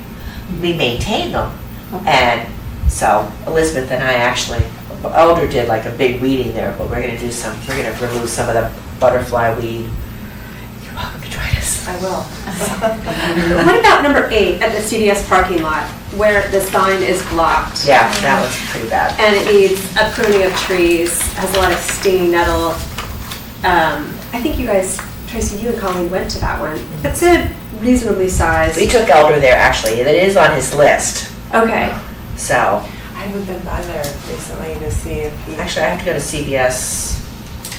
We maintain them, Okay. and so Elizabeth and I actually, Elder did like a big weeding there, but we're gonna remove some of the butterfly weed. You're welcome to join us. I will. What about number 8 at the CDS parking lot, where the sign is blocked? Yeah, that was pretty bad. And it needs a pruning of trees, has a lot of stinging nettle. I think you guys, Tracy, you and Colleen went to that one. It's a reasonably sized. We took Elder there actually, it is on his list, Okay. so. I haven't been by there recently to see if he. Actually, I have to go to CVS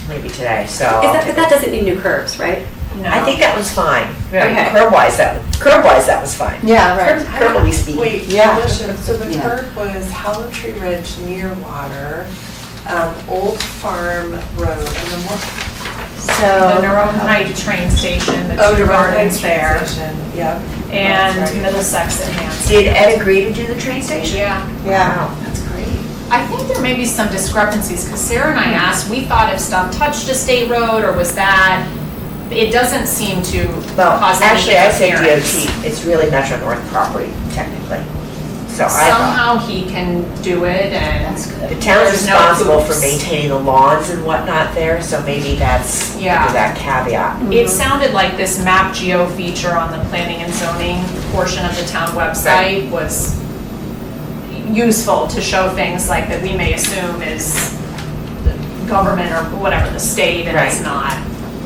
maybe today, so. But that doesn't need new curbs, right? No. I think that was fine. Okay. Curb-wise, that was fine. Yeah, right. Curbally speaking. Wait, Yeah. Alicia, so the Yeah. curb was Hollow Tree Ridge near water, Old Farm Road, and then what? The So, Narone Height train station, the Oh, two the gardens there, Yep. and That's right. Middlesex at Hanson. Did Ed agree to do the train station? Yeah. yeah. Wow, that's great. I think there may be some discrepancies, because Sarah and I asked, we thought if stuff touched a state road, or was that, it doesn't seem to Well, cause any actually, I said interference. DOT, it's really Metro North property technically. So I thought, Somehow he can do it, and That's good. the town's There's no responsible for hoops. maintaining the lawns and whatnot there, so maybe that's, Yeah. under that caveat. it sounded like this map geo feature on the planning and zoning portion of the town website was useful to show things like that we may assume is the government or whatever, the state, and it's Right. not.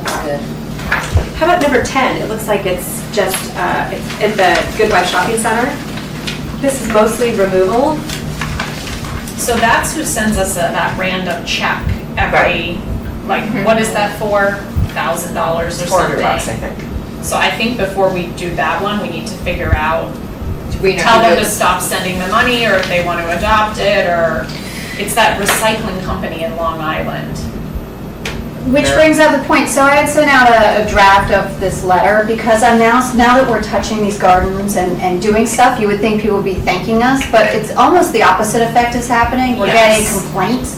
That's good. How about number 10? It looks like it's just, it's at the Goodwife Shopping Center. This is mostly removal. So that's who sends us that random check every, like, what is that for? $1,000 or $400, I something? think. So I think before we do that one, we need to figure out, We know tell who them to those- stop sending the money, or if they want to adopt it, or it's that recycling company in Long Island. Which brings up the point, so I had sent out a draft of this letter, because I'm now that we're touching these gardens and doing stuff, you would think people would be thanking us, but it's almost the opposite effect is happening. We're getting Yes. complaints.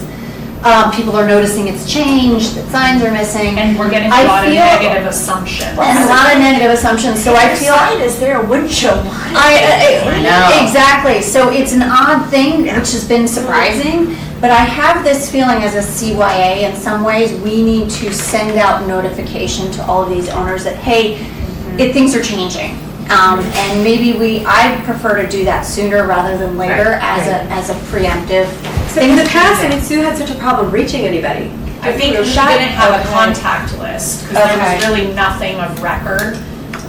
People are noticing it's changed, that signs are missing. And we're getting I a lot of feel- negative assumptions. And a lot of negative assumptions, so I Your feel. sign is there, wouldn't show mine. I know. Exactly, so it's an odd thing, which has been surprising, but I have this feeling as a CYA, in some ways, we need to send out notification to all of these owners that, hey, things are changing. And maybe I prefer to do that sooner rather than later as a preemptive. So in the past, Sue had such a problem reaching anybody. I think we didn't have a contact list, because there was really nothing of record.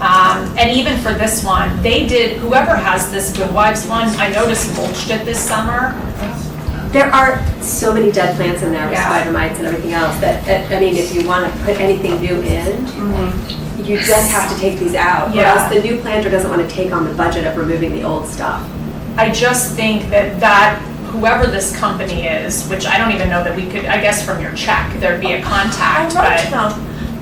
And even for this one, they did, whoever has this Good Wives one, I noticed mulched it this summer. There are so many dead plants in there with Yeah. spider mites and everything else that, I mean, if you want to put anything new in, you just have to take these out. Or Yeah. else the new planter doesn't want to take on the budget of removing the old stuff. I just think that whoever this company is, which I don't even know that we could, I guess from your check, there'd be a contact, but.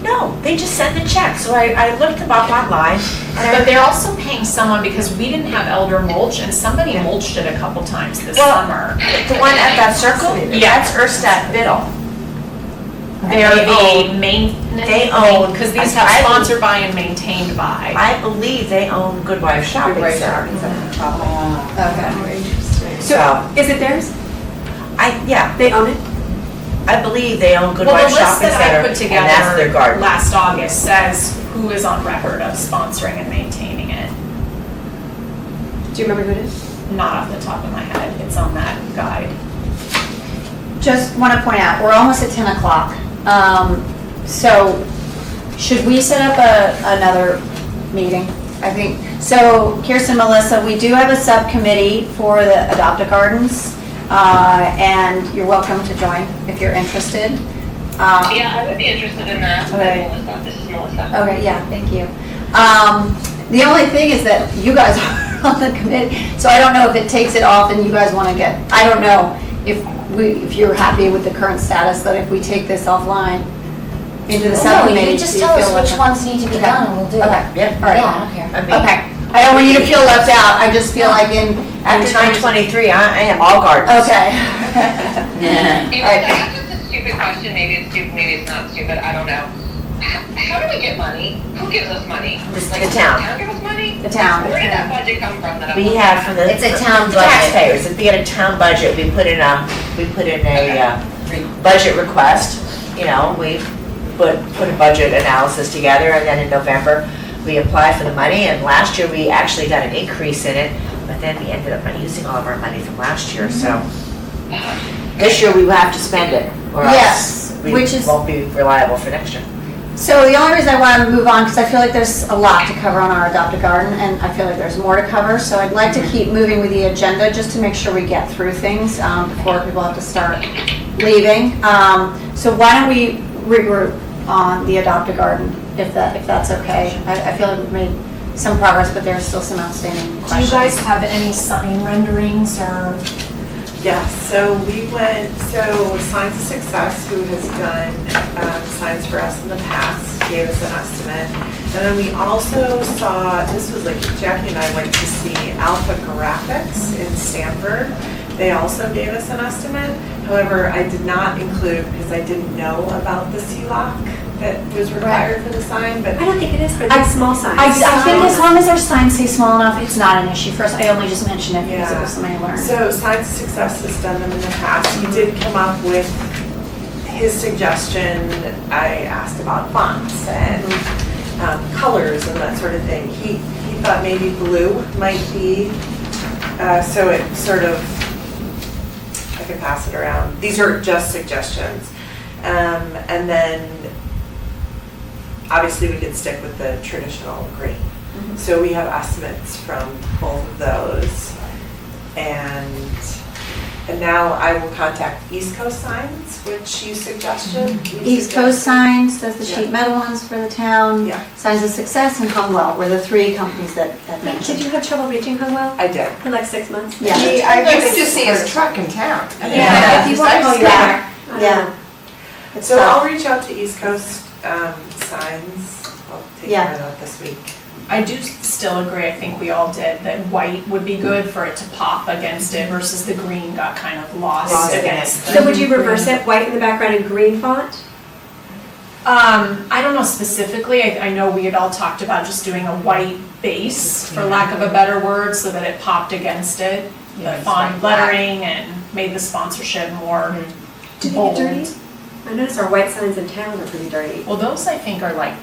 No, they just send the check, so I looked them up online, But they're also paying someone because we didn't have elder mulch and somebody mulched it a couple times this Well, summer. the one at that circle, Yeah. that's Erstat Biddle. They're They the own- maintenance. they own- Because these I have believe- sponsored by and maintained by. I believe they own Good Wife Shopping Good Wife Center. Shopping Center, probably. Okay. So, is it theirs? Yeah, They own it? I believe they own Good Well, Wife the list Shopping that I Center, put and that's their together garden. last August says who is on record of sponsoring and maintaining it. Do you remember who it is? Not off the top of my head, it's on that guide. Just want to point out, we're almost at 10 o'clock. So should we set up another meeting? I think, so Kirsten, Melissa, we do have a subcommittee for the Adopt-A-Gardens, and you're welcome to join if you're interested. Yeah, I would be interested in that. Okay. Melissa, this is Melissa. Okay, yeah, thank you. The only thing is that you guys are on the committee, so I don't know if it takes it off and you guys want to get, I don't know if you're happy with the current status, that if we take this offline into the No, subcommittee. you just do tell us feel which left- ones need to be Okay. done and we'll do it. Okay, Yeah. all right. Yeah, I don't care. I mean, Okay, I don't want you to feel left out, I just feel like after 9:23, I am all gardens. Okay. Yeah. Hey, Melissa, I have just a stupid question. Maybe it's stupid, maybe it's not stupid. I don't know. How do we get money? Who gives us money? It's Like, the town. Does the town give us money? The town. Where did that budget come from? That We have from the. It's a town the budget. Taxpayers, if we had a town budget, we put in a budget request, you know, we put a budget analysis together, and then in November, we applied for the money, and last year, we actually got an increase in it, but then we ended up not using all of our money from last year, so. This year, we will have to spend it, or Yes, else we which is- won't be reliable for next year. So the only reason I want to move on, because I feel like there's a lot to cover on our Adopt-A-Garden, and I feel like there's more to cover, so I'd like to keep moving with the agenda, just to make sure we get through things before people have to start leaving. So why don't we regroup on the Adopt-A-Garden, if that's okay? I feel like we've made some progress, but there's still some outstanding Do you questions. guys have any sign renderings or? Yes, so we went, so Signs of Success, who has done signs for us in the past, gave us an estimate. And then we also saw, this was like, Jackie and I went to see Alpha Graphics in Stanford. They also gave us an estimate. However, I did not include, because I didn't know about the C-lock that was required for the sign, but I don't think it is for these small signs. I think as long as our signs stay small enough, it's not an issue for us. I only just mentioned it because it was something I learned. So Signs of Success has done them in the past. He did come up with his suggestion. I asked about fonts and colors and that sort of thing. He thought maybe blue might be, so it sort of, I could pass it around. These are just suggestions. And then, obviously, we could stick with the traditional green. So we have estimates from both of those. And now I will contact East Coast Signs, which you suggested. East Coast Signs does the sheet metal ones for the town. Yeah. Signs of Success and Humwell were the three companies that mentioned. Did you have trouble reaching Humwell I did. for like 6 months? Yeah. I used to see his truck in town. Yeah. If you want to go there. Yeah. It's So tough. I'll reach out to East Coast Signs. I'll take Yeah. care of that this week. I do still agree, I think we all did, that white would be good for it to pop against it versus the green got kind of lost Lost against the. So would you reverse it, white in the background and green font? I don't know specifically, I know we had all talked about just doing a white base, for lack of a better word, so that it popped against it. The Yeah, it's font white. lettering and made the sponsorship more Do they bold. get dirty? I noticed our white signs in town are pretty dirty. Well, those I think are like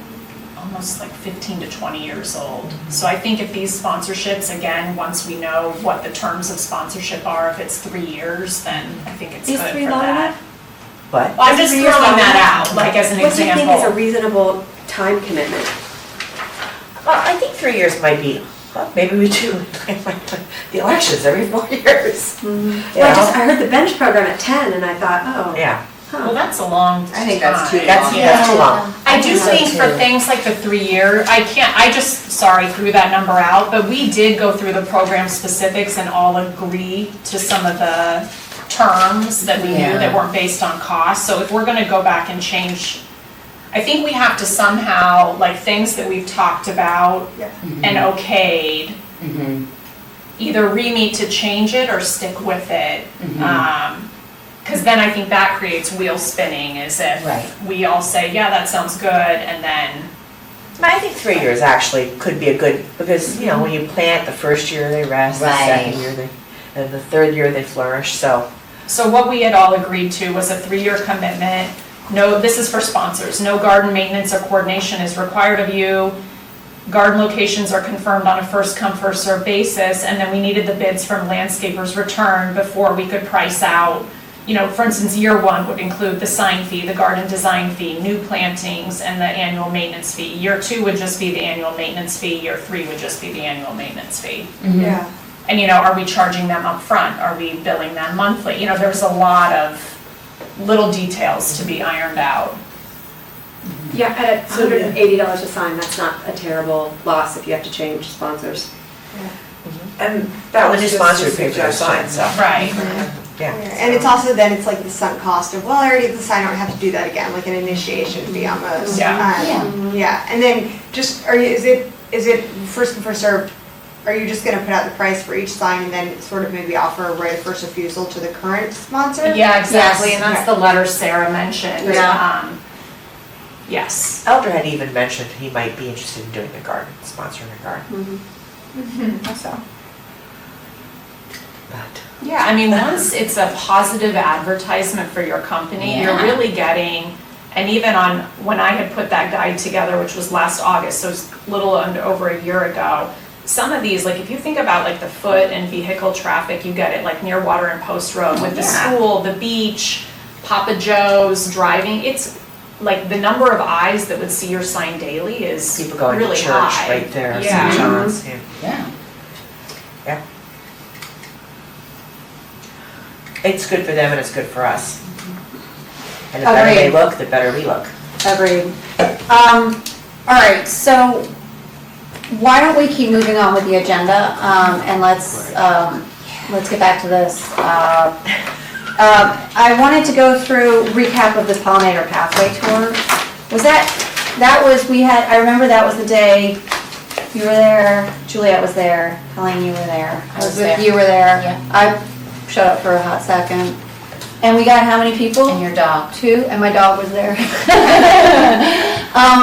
almost like 15 to 20 years old. So I think if these sponsorships, again, once we know what the terms of sponsorship are, if it's 3 years, then I think it's Is good 3 for long that. enough? But Well, I'm just throwing that out, like as an What do you think is a example. reasonable time commitment? I think 3 years might be, well, maybe we do the elections every 4 years. You Well, know? I heard the bench program at 10 and I thought, oh. Yeah, Well, that's a long time. I think that's too that's too long. I do so, think for too. things like the 3 year, I just, sorry, threw that number out, but we did go through the program specifics and all agree to some of the terms that we knew that weren't based on cost. So if we're gonna go back and change, I think we have to somehow, like, things that we've talked about and okayed, either re-meet to change it or stick with it. Because then I think that creates wheel spinning, is if we all say, yeah, that sounds good, and then. I think 3 years actually could be a good, because, you know, when you plant, the first year they rest, the second year they, and the third year they flourish, so. So what we had all agreed to was a 3-year commitment. No, this is for sponsors. No garden maintenance or coordination is required of you. Garden locations are confirmed on a first come, first served basis, and then we needed the bids from landscapers return before we could price out. You know, for instance, year 1 would include the sign fee, the garden design fee, new plantings, and the annual maintenance fee. Year 2 would just be the annual maintenance fee. Year 3 would just be the annual maintenance fee. Yeah. And, you know, are we charging them up front? Are we billing them monthly? You know, there's a lot of little details to be ironed out. Yeah, at $180 a sign, that's not a terrible loss if you have to change sponsors. And that Well, was the new just sponsor a would pay for their sign, suggestion. so. Right. Yeah. And it's also then, it's like the sunk cost of, well, I already did the sign, I don't have to do that again, like an initiation fee almost. Yeah. Yeah, and then just, is it first come, first served? Are you just gonna put out the price for each sign and then sort of maybe offer a right of first refusal to the current sponsor? Yeah, exactly, and that's Yeah. the letter Sarah mentioned. Yeah. Yes. Elder had even mentioned he might be interested in doing a garden, sponsoring a garden, so. But, Yeah, I mean, once it's a positive advertisement for your company, you're really getting, and even on, when I had put that guide together, which was last August, so it's a little over a year ago, some of these, like if you think about like the foot and vehicle traffic, you get it like near Water and Post Road with the school, the beach, Papa Joe's, driving, it's like the number of eyes that would see your sign daily is people going to really church high. right there, Yeah. St. John's, yeah. Yeah. It's good for them and it's good for us. And the better they look, the better we look. Agreed. All right, so why don't we keep moving on with the agenda, and let's get back to this. I wanted to go through recap of the pollinator pathway tour. I remember that was the day you were there, Juliet was there, Colleen, you were there. I was there. You were there. Yeah. I shut up for a hot second. And we got how many people? And your dog. 2, and my dog was there.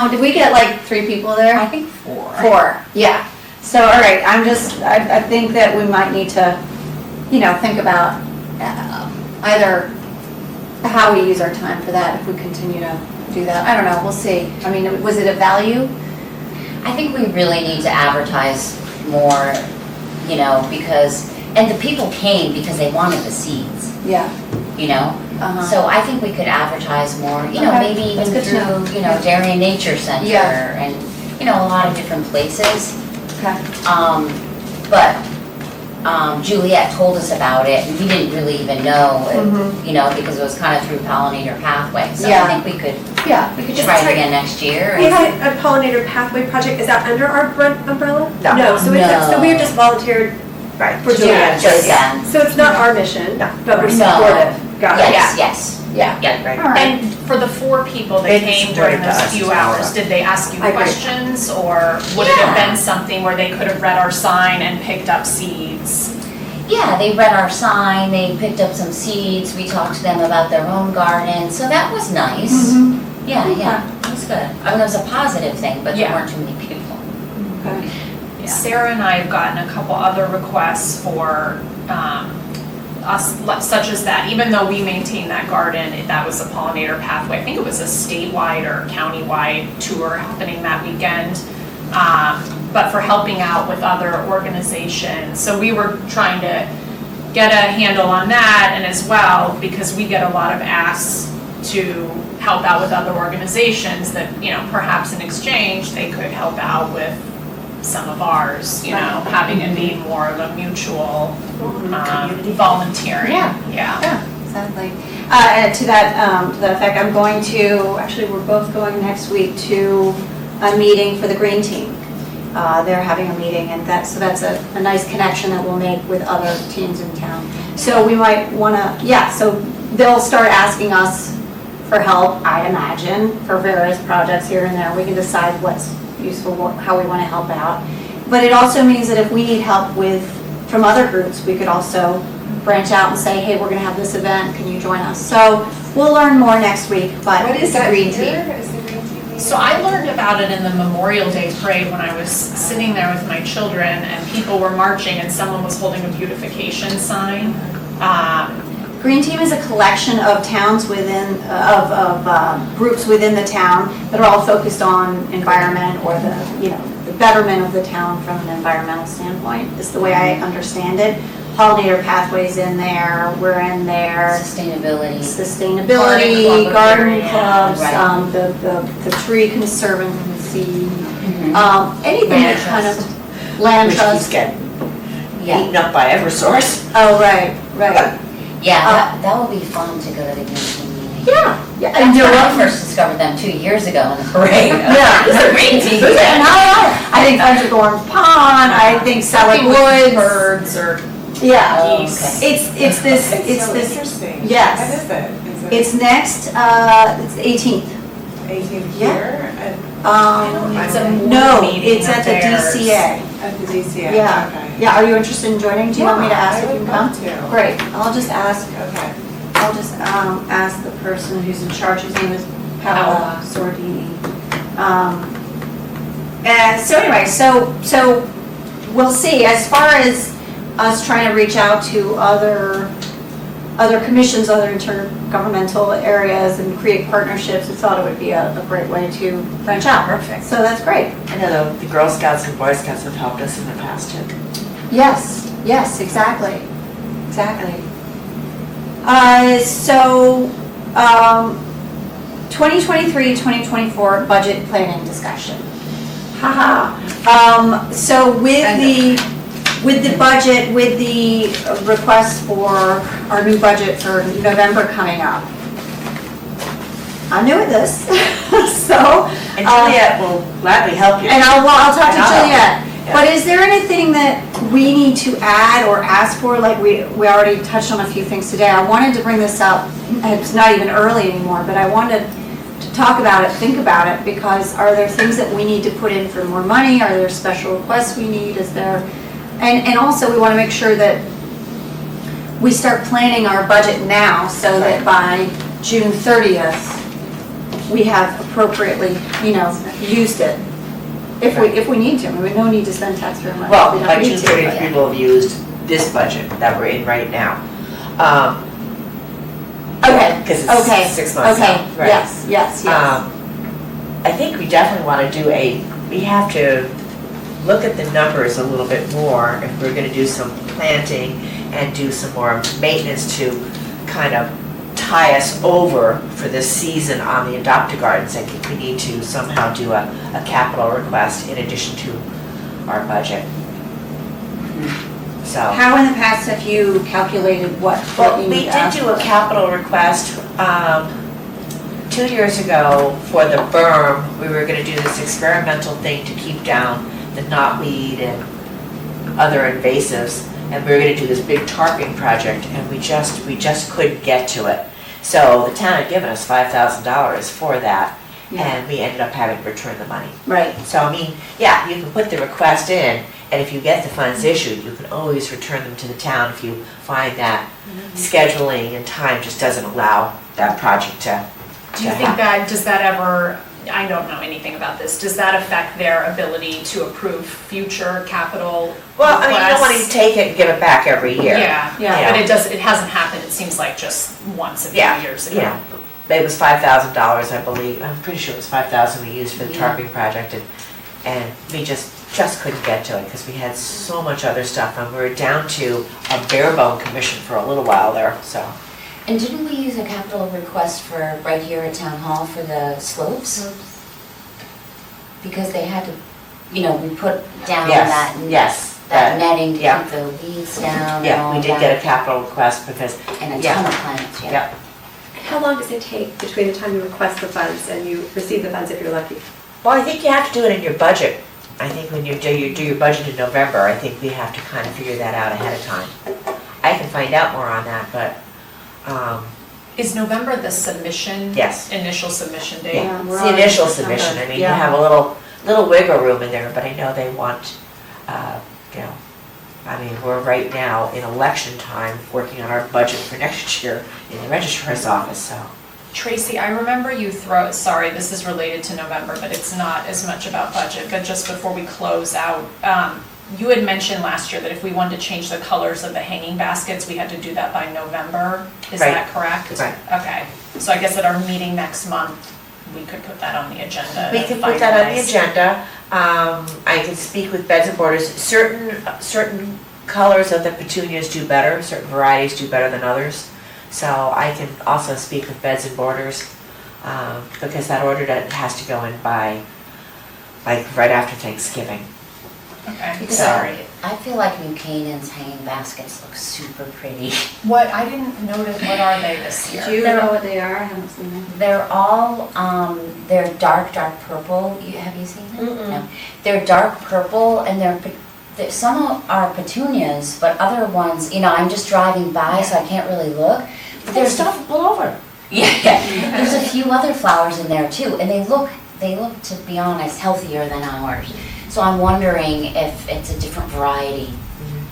Did we get like 3 people there? I think 4. 4, yeah. So, all right, I think that we might need to, think about either how we use our time for that, if we continue to do that. I don't know, we'll see. I mean, was it of value? I think we really need to advertise more, because, and the people came because they wanted the seeds, Yeah. Uh-huh. So I think we could advertise more, Okay, maybe even that's good to know. through, Darien Nature Center Yeah. and, a lot of different places. Okay. But Juliet told us about it, and we didn't really even know, because it was kind of through Pollinator Pathway. So Yeah. I think we could Yeah. try it again next year. We had a pollinator pathway project, is that under our umbrella? No. No, so we just volunteered Right. for Juliet. Yeah. So it's not our mission, No. but we're No. supportive. Got it. Yes. Yeah. Yeah. Right. All right. And for the 4 people that Maybe came support during it to those us few as well. hours, did they ask you I agree. questions? Or would it have Yeah. been something where they could have read our sign and picked up seeds? Yeah, they read our sign, they picked up some seeds, we talked to them about their own garden, so that was nice. Yeah, it was good. I mean, it was a positive thing, but there Yeah. weren't too many people. Okay. Yeah. Sarah and I have gotten a couple other requests for us, such as that, even though we maintain that garden, that was a pollinator pathway. I think it was a statewide or county-wide tour happening that weekend, but for helping out with other organizations. So we were trying to get a handle on that, and as well, because we get a lot of asks to help out with other organizations that, perhaps in exchange, they could help out with some of ours, you know, having it be more of a mutual volunteering. Yeah, exactly. To that effect, I'm going to, actually, we're both going next week to a meeting for the Green Team. They're having a meeting, and that's a nice connection that we'll make with other teams in town. So we might want to, so they'll start asking us for help, I imagine, for various projects here and there. We can decide what's useful, how we want to help out. But it also means that if we need help from other groups, we could also branch out and say, hey, we're going to have this event, can you join us? So we'll learn more next week, but What is it's a that Green here? Team. Is the Green Team meeting? So I learned about it in the Memorial Day parade when I was sitting there with my children and people were marching and someone was holding a beautification sign. Green Team is a collection of towns within, groups within the town that are all focused on environment or the betterment of the town from an environmental standpoint, is the way I understand it. Pollinator Pathways in there, we're in there. Sustainability, garden clubs, Right. the tree conservancy, anything that kind of, land Which trust. keeps getting Yeah, eaten up by Eversource. Oh, right. yeah, that will be fun to go to the Green Team meeting. Yeah. That's And when you're I welcome. first discovered them 2 years ago in the parade. Yeah. The Green Team. And I think Friends of Gorham Pond, I think Selleck Something with Woods. birds or Yeah. Oh, geese. okay. It's this, It's it's so this, interesting. yes. When is it? Is it it's next, it's the 18th. 18th Yeah. here at It's a morning No, meeting it's of at the theirs. DCA. the DCA? Yeah. Okay. Yeah, are you interested in joining? Do you want me to Yeah, ask I if you would can come? love to. Great, I'll just ask Okay. ask the person who's in charge, his name is Paola Sordini. And so anyway, so we'll see, as far as us trying to reach out to other commissions, other intergovernmental areas and create partnerships, we thought it would be a great way to branch out. Perfect. So that's great. I know the Girl Scouts and Boy Scouts have helped us in the past too. Yes, exactly. 2023, 2024 budget planning discussion. So with the budget, with the request for our new budget for November coming up, I'm new at this, so. And Juliet will gladly help you. And I'll talk to And I'll- Juliet. yeah. But is there anything that we need to add or ask for? Like we already touched on a few things today. I wanted to bring this up, and it's not even early anymore, but I wanted to talk about it, think about it, because are there things that we need to put in for more money? Are there special requests we need? Is there, and also we want to make sure that we start planning our budget now so that by June 30th, we have appropriately, used it. If we need to, we no need to spend taxpayer money. Well, We don't by need June to, 30th, but- we will have used this budget that we're in right now. Okay, Because okay, it's 6 months okay, out, right? yes. I think we definitely want to we have to look at the numbers a little bit more if we're going to do some planting and do some more maintenance to kind of tie us over for this season on the Adopt-A Gardens. I think we need to somehow do a capital request in addition to our budget. So. How in the past have you calculated what Well, you we need to did ask do a for? capital request 2 years ago for the berm. We were gonna do this experimental thing to keep down the knotweed and other invasives. And we were gonna do this big tarping project, and we just couldn't get to it. So the town had given us $5,000 for that, and we ended up having to return the money. Right, So I mean, yeah, you can put the request in, and if you get the funds issued, you can always return them to the town if you find that scheduling and time just doesn't allow that project to Do you think that, does that ever, I don't know anything about this, does that affect their ability to approve future capital Well, I mean, you don't want to requests? take it and give it back every year. Yeah, Yeah. but it hasn't happened, it seems like just once a few Yeah, years you ago. know, it was $5,000, I believe. I'm pretty sure it was $5,000 we used for the Yeah. tarping project, and we just couldn't get to it because we had so much other stuff, and we were down to a bare bone commission for a little while there, so. And didn't we use a capital request for right here at Town Hall for the slopes? Because they had to you know, we put down Yes, that, yes. that netting to yeah. keep the weeds down and Yeah, all we did that. get a capital request because, And a yeah. ton of plants, yeah. yeah. How long does it take between the time you request the funds and you receive the funds if you're lucky? Well, I think you have to do it in your budget. I think when you do your budget in November, I think we have to kind of figure that out ahead of time. I can find out more on that, but, Is November the submission? Yes. Initial submission date? yeah, we're it's the on initial December. submission. I mean, you Yeah. have a little wiggle room in there, but I know they want, you know, I mean, we're right now in election time, working on our budget for next year in the registrar's office, so. Tracy, I remember you sorry, this is related to November, but it's not as much about budget, but just before we close out, you had mentioned last year that if we wanted to change the colors of the hanging baskets, we had to do that by November. Is Right. that correct? Right. Okay, so I guess at our meeting next month, we could put that on the agenda. We to can put that on the finalize. agenda. I can speak with beds and borders. Certain colors of the petunias do better, certain varieties do better than others. So I can also speak with beds and borders, because that order has to go in by, like, right after Thanksgiving. Okay, Because sorry. I feel like New Canaan's hanging baskets look super pretty. What, I didn't notice, what are they this year? Do you know what they are? I haven't seen them. They're all, they're dark purple. Have you seen them? Mm-mm. No. They're dark purple and some are petunias, but other ones, you know, I'm just driving by so I can't really look. But There's there's stuff all over. yeah, there's a few other flowers in there too, and they look, to be honest, healthier than ours. So I'm wondering if it's a different variety,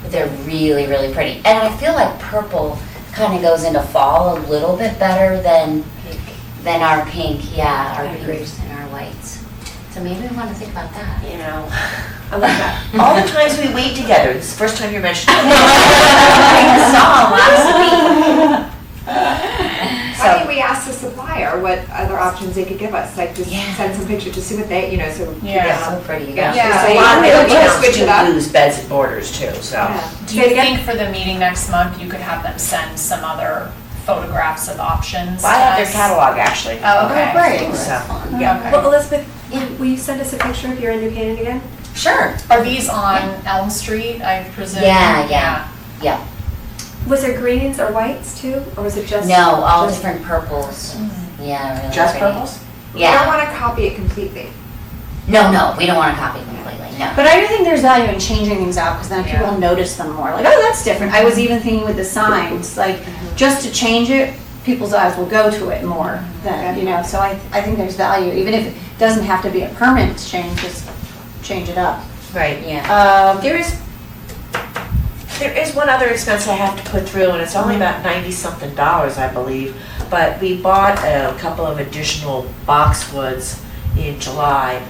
but they're really, really pretty. And I feel like purple kind of goes into fall a little bit better than our pink, yeah, our pinks and our whites. So maybe we want to think about that. You know, I love that. all the times we wait together, it's the first time you're mentioning it. I saw last week. Why don't we ask the supplier what other options they could give us, like just Yeah. send some pictures to see what they, you know, so. Yeah. So pretty. Yeah. There's So a you lot of really other wanna towns switch it up? do use beds and borders too, so. Yeah. Do you think for the meeting next month, you could have them send some other photographs of options? I have to their us? catalog actually. Oh, okay. great. So, Yeah, okay. Well, Elizabeth, Yeah. will you send us a picture if you're in New Canaan again? Sure. Are these on Elm Street, I presume? Yeah. Was there greens or whites too, or was it just? No, all just- different purples. Yeah, really just pretty. purples? We don't Yeah. want to copy it completely. No, we don't want to copy completely, no. But I do think there's value in changing things out because then people notice them more. Like, oh, that's different. I was even thinking with the signs, like, just to change it, people's eyes will go to it more than, you know, so I think there's value, even if it doesn't have to be a permanent change, just change it up. Right. Yeah. There is one other expense I have to put through, and it's only about $90-something, I believe. But we bought a couple of additional boxwoods in July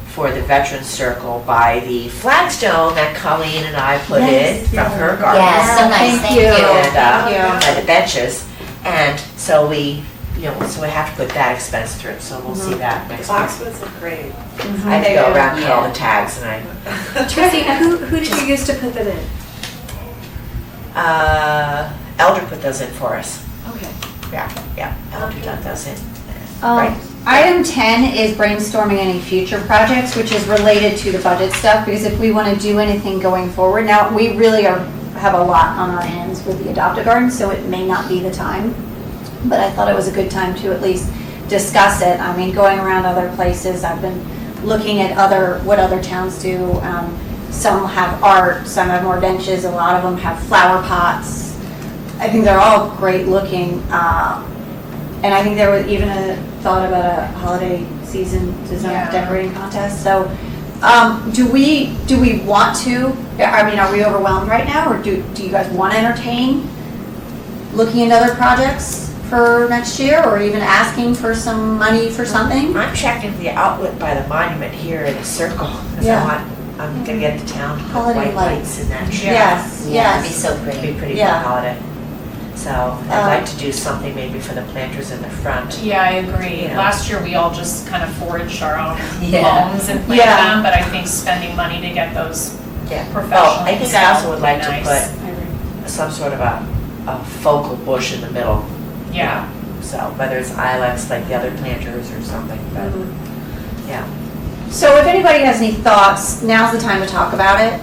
for the Veterans Circle by the flagstone that Colleen and I put in from her garden. Yeah, so nice, thank you. And, Thank you. by the benches. And so we have to put that expense through, so we'll see that next week. Boxwoods are great. I have to go around and cut all Yeah. the tags, and Tracy, who did you use to put them in? Elder put those in for us. Okay. Yeah, Elder got those in. Right. Item 10 is brainstorming any future projects, which is related to the budget stuff, because if we want to do anything going forward, now, we really have a lot on our hands with the adoptive garden, so it may not be the time, but I thought it was a good time to at least discuss it. I mean, going around other places, I've been looking at what other towns do. Some have art, some have more benches, a lot of them have flower pots. I think they're all great looking. And I think there was even a thought about a holiday season design decorating contest. So, do we want to? I mean, are we overwhelmed right now, or do you guys want to entertain looking at other projects for next year, or even asking for some money for something? I'm checking the outlet by the monument here in the circle, because Yeah. I'm gonna get the town to put Holiday white lights. lights in that tree. Yes, Yeah, it'd be yes. so It'd be pretty. pretty for Yeah. the holiday. So I'd like to do something maybe for the planters in the front. Yeah, I agree. Yeah. Last year, we all just kind of foraged our own Yeah. homes and planted Yeah. them, but I think spending money to get those Yeah. professionally Oh, I think I also would like to nice. put some sort of a focal bush in the middle. Yeah. So whether it's ilex like the other planters or something, but yeah. So if anybody has any thoughts, now's the time to talk about it,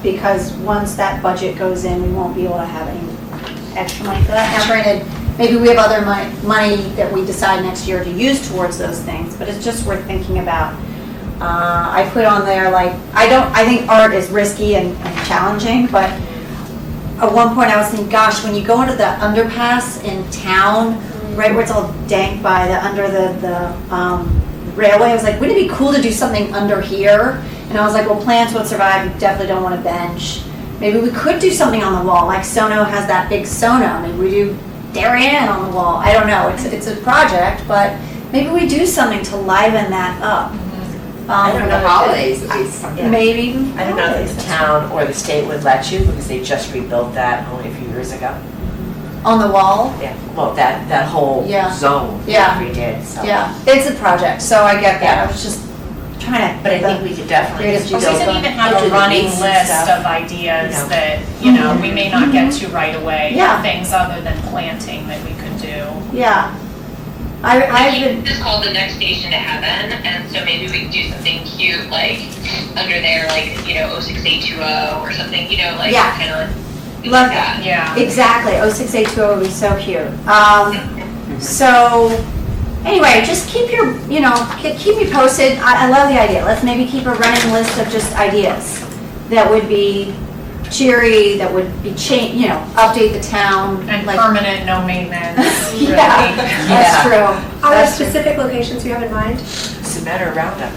because once that budget goes in, we won't be able to have any extra money for that. Now granted, maybe we have other money that we decide next year to use towards those things, but it's just worth thinking about. I put on there, like, I think art is risky and challenging, but at one point I was thinking, gosh, when you go into the underpass in town, right where it's all dank by under the railway, I was like, wouldn't it be cool to do something under here? And I was like, well, plants would survive, you definitely don't want a bench. Maybe we could do something on the wall, like Sono has that big Sono, maybe we do Darien on the wall. I don't know, it's a project, but maybe we do something to liven that up. I don't know for if holidays, yeah. maybe. I don't know if the town or the state would let you because they just rebuilt that only a few years ago. On the wall? Yeah, well, that whole Yeah. zone Yeah. they redid, so. Yeah, it's a project, so I get that. I was just trying to. But I think we could definitely. Creative We juice. can even have Go to a the running beats and list stuff. of ideas Yeah. that, you know, we may not get to right away. Yeah. Things other than planting that we could do. Yeah. I've been, It's called the next station to heaven, and so maybe we could do something cute, like under there, like, you know, 06820 or something, you know, like Yeah. kind of Love like that. Yeah. exactly, 06820 would be so cute. So, anyway, just keep your, keep me posted. I love the idea. Let's maybe keep a running list of just ideas that would be cheery, that would be update the town. And like- permanent, no maintenance. really. Yeah, that's true. Are there That's true. specific locations you have in mind? Cement or Roundup?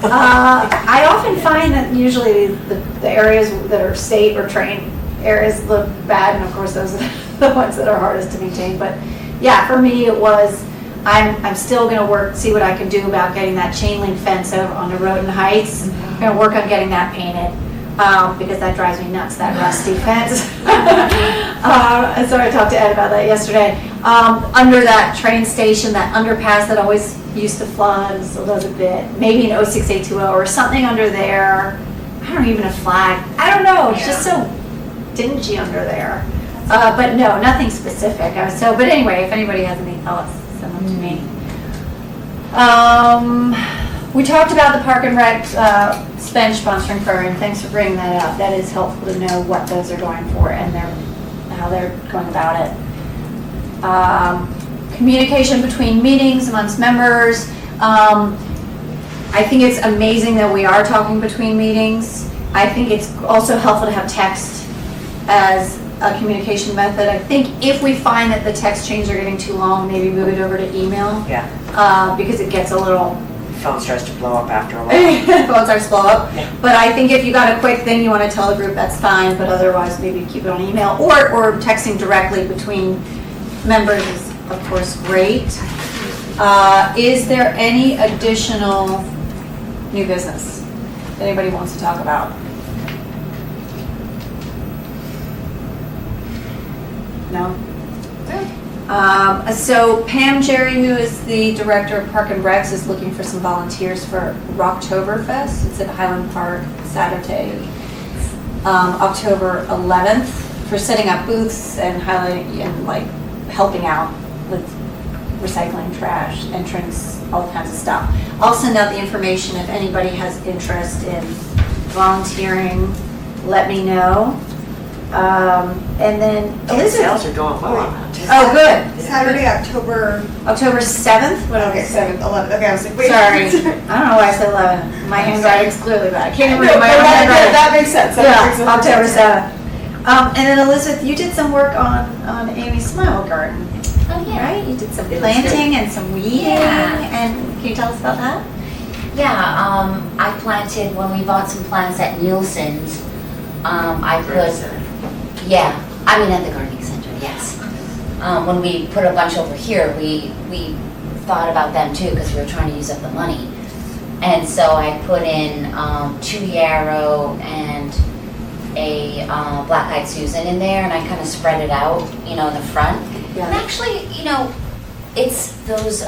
I often find that usually the areas that are state or train areas look bad, and of course those are the ones that are hardest to maintain. But yeah, for me it was, I'm still gonna see what I can do about getting that chain link fence over on the Roden Heights. I'm gonna work on getting that painted, because that drives me nuts, that rusty fence. And so I talked to Ed about that yesterday. Under that train station, that underpass that always used to flood, still does a bit. Maybe an 06820 or something under there. I don't even a flag. I don't know. It's just so dingy under there. But no, nothing specific. But anyway, if anybody has any thoughts, send them to me. We talked about the Park and Rec spend sponsoring program. Thanks for bringing that up. That is helpful to know what those are going for and how they're going about it. Communication between meetings amongst members. I think it's amazing that we are talking between meetings. I think it's also helpful to have text as a communication method. I think if we find that the text chains are getting too long, maybe move it over to email. Yeah. Because it gets a little, Phone starts to blow up after a while. phone starts to blow up. Yeah. But I think if you got a quick thing you want to tell the group, that's fine, but otherwise maybe keep it on email. Or texting directly between members is, of course, great. Is there any additional new business that anybody wants to talk about? No? So Pam Jerry, who is the director of Park and Recs, is looking for some volunteers for Rocktoberfest. It's at Highland Park Saturday, October 11th, for setting up booths and highlighting and like helping out with recycling, trash, entrance, all kinds of stuff. I'll send out the information if anybody has interest in volunteering. Let me know. And then Sales Elizabeth. are going well. Oh, good. Saturday, October, October 7th? What okay, 7th, 11th, okay, I was like, wait. Sorry. I don't know why I said 11. My handwriting's clearly bad. I can't even read No, my but own handwriting. that makes sense. That makes Yeah, sense. October 7th. And then Elizabeth, you did some work on Amy's Smile Garden, Oh, yeah. right? You did some It looks planting and some weeding, Yeah. and can you tell us about that? Yeah, I planted, when we bought some plants at Nielsen's, I put, yeah, I mean at the gardening center, yes. When we put a bunch over here, we thought about them too, because we were trying to use up the money. And so I put in 2 yarrow and a black-eyed Susan in there, and I kind of spread it out, in the front. Yeah. And actually, it's those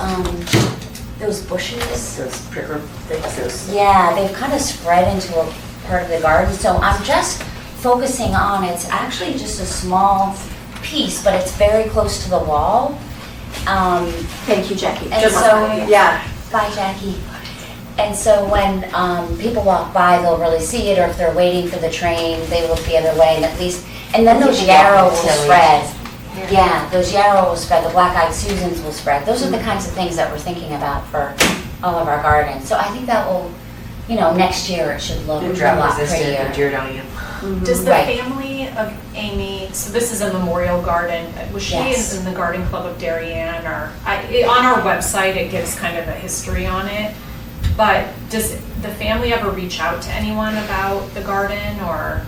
bushes. Those prickle things, those. Yeah, they've kind of spread into a part of the garden, so I'm just focusing on, it's actually just a small piece, but it's very close to the wall. Thank you, Jackie. And Just- so- Yeah. Bye, Jackie. And so when people walk by, they'll really see it, or if they're waiting for the train, they look the other way and at least, and then those yarrow will spread. Yeah, those yarrow will spread, the black-eyed Susans will spread. Those are the kinds of things that we're thinking about for all of our gardens. So I think that will, next year it should look a lot prettier. Does the Right. family of Amy, so this is a memorial garden, was she Yes. in the Garden Club of Darien, or, on our website, it gives kind of a history on it, but does the family ever reach out to anyone about the garden, or?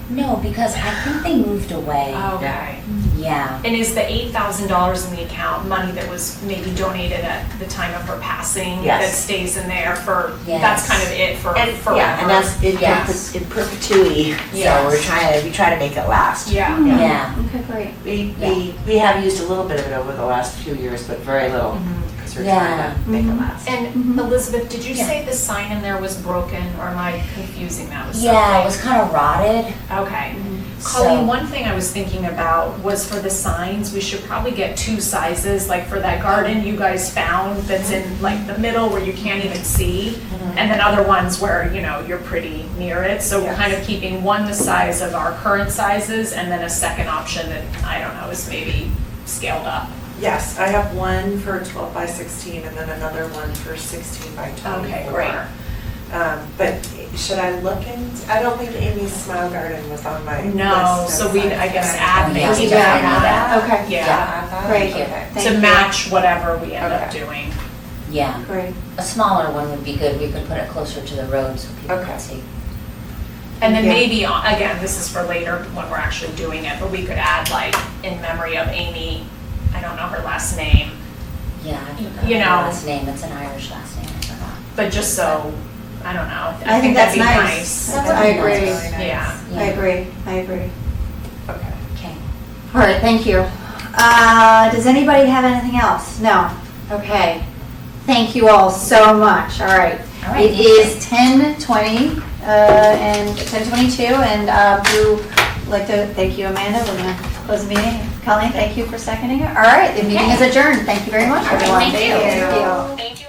No, because I think they moved away. Okay. Yeah. And is the $8,000 in the account money that was maybe donated at the time of her passing? Yes. That stays in there for, Yes. that's kind of it for And, forever? yeah, and that's in perpetuity, so Yes. we try to make it last. Yeah. Yeah. Okay, great. We have used a little bit of it over the last few years, but very little, because we're trying Yeah. to make it last. And Elizabeth, did you Yeah. say the sign in there was broken, or am I confusing that with something? Yeah, it was kind of rotted. Okay. So- Colleen, one thing I was thinking about was for the signs, we should probably get 2 sizes, like for that garden you guys found that's in like the middle where you can't even see, and then other ones where, you're pretty near it. So Yes. kind of keeping one the size of our current sizes, and then a second option that, I don't know, is maybe scaled up. Yes, I have one for 12 by 16 and then another one for 16 by 24. Okay, great. But should I look into, I don't think Amy's Smile Garden was on my list. No, of so we, I signs. guess, Okay. add Yeah, maybe we to definitely need that. Okay. Yeah, Add that? Great. Okay. Thank to you. match whatever we end up Okay. doing. Yeah. Great. A smaller one would be good. We could put it closer to the road so people Okay. can see. And then Yeah. maybe, again, this is for later when we're actually doing it, but we could add like, in memory of Amy, I don't know her last name, Yeah, I forgot You her know. last name. It's an Irish last name. I forgot. but just so, I don't know. I think that's that'd be nice. That would I be agree. nice. Yeah. I agree. Okay. Okay. All right, thank you. Does anybody have anything else? No? Okay. Thank you all so much. All right. All right, It is 10:20 and 10:22, and we would like to thank you, Amanda. We're going to close the meeting. Colleen, thank you for seconding it. All right, the meeting is adjourned. Thank you very much, All right, everyone. thank you. Thank you. Thank you.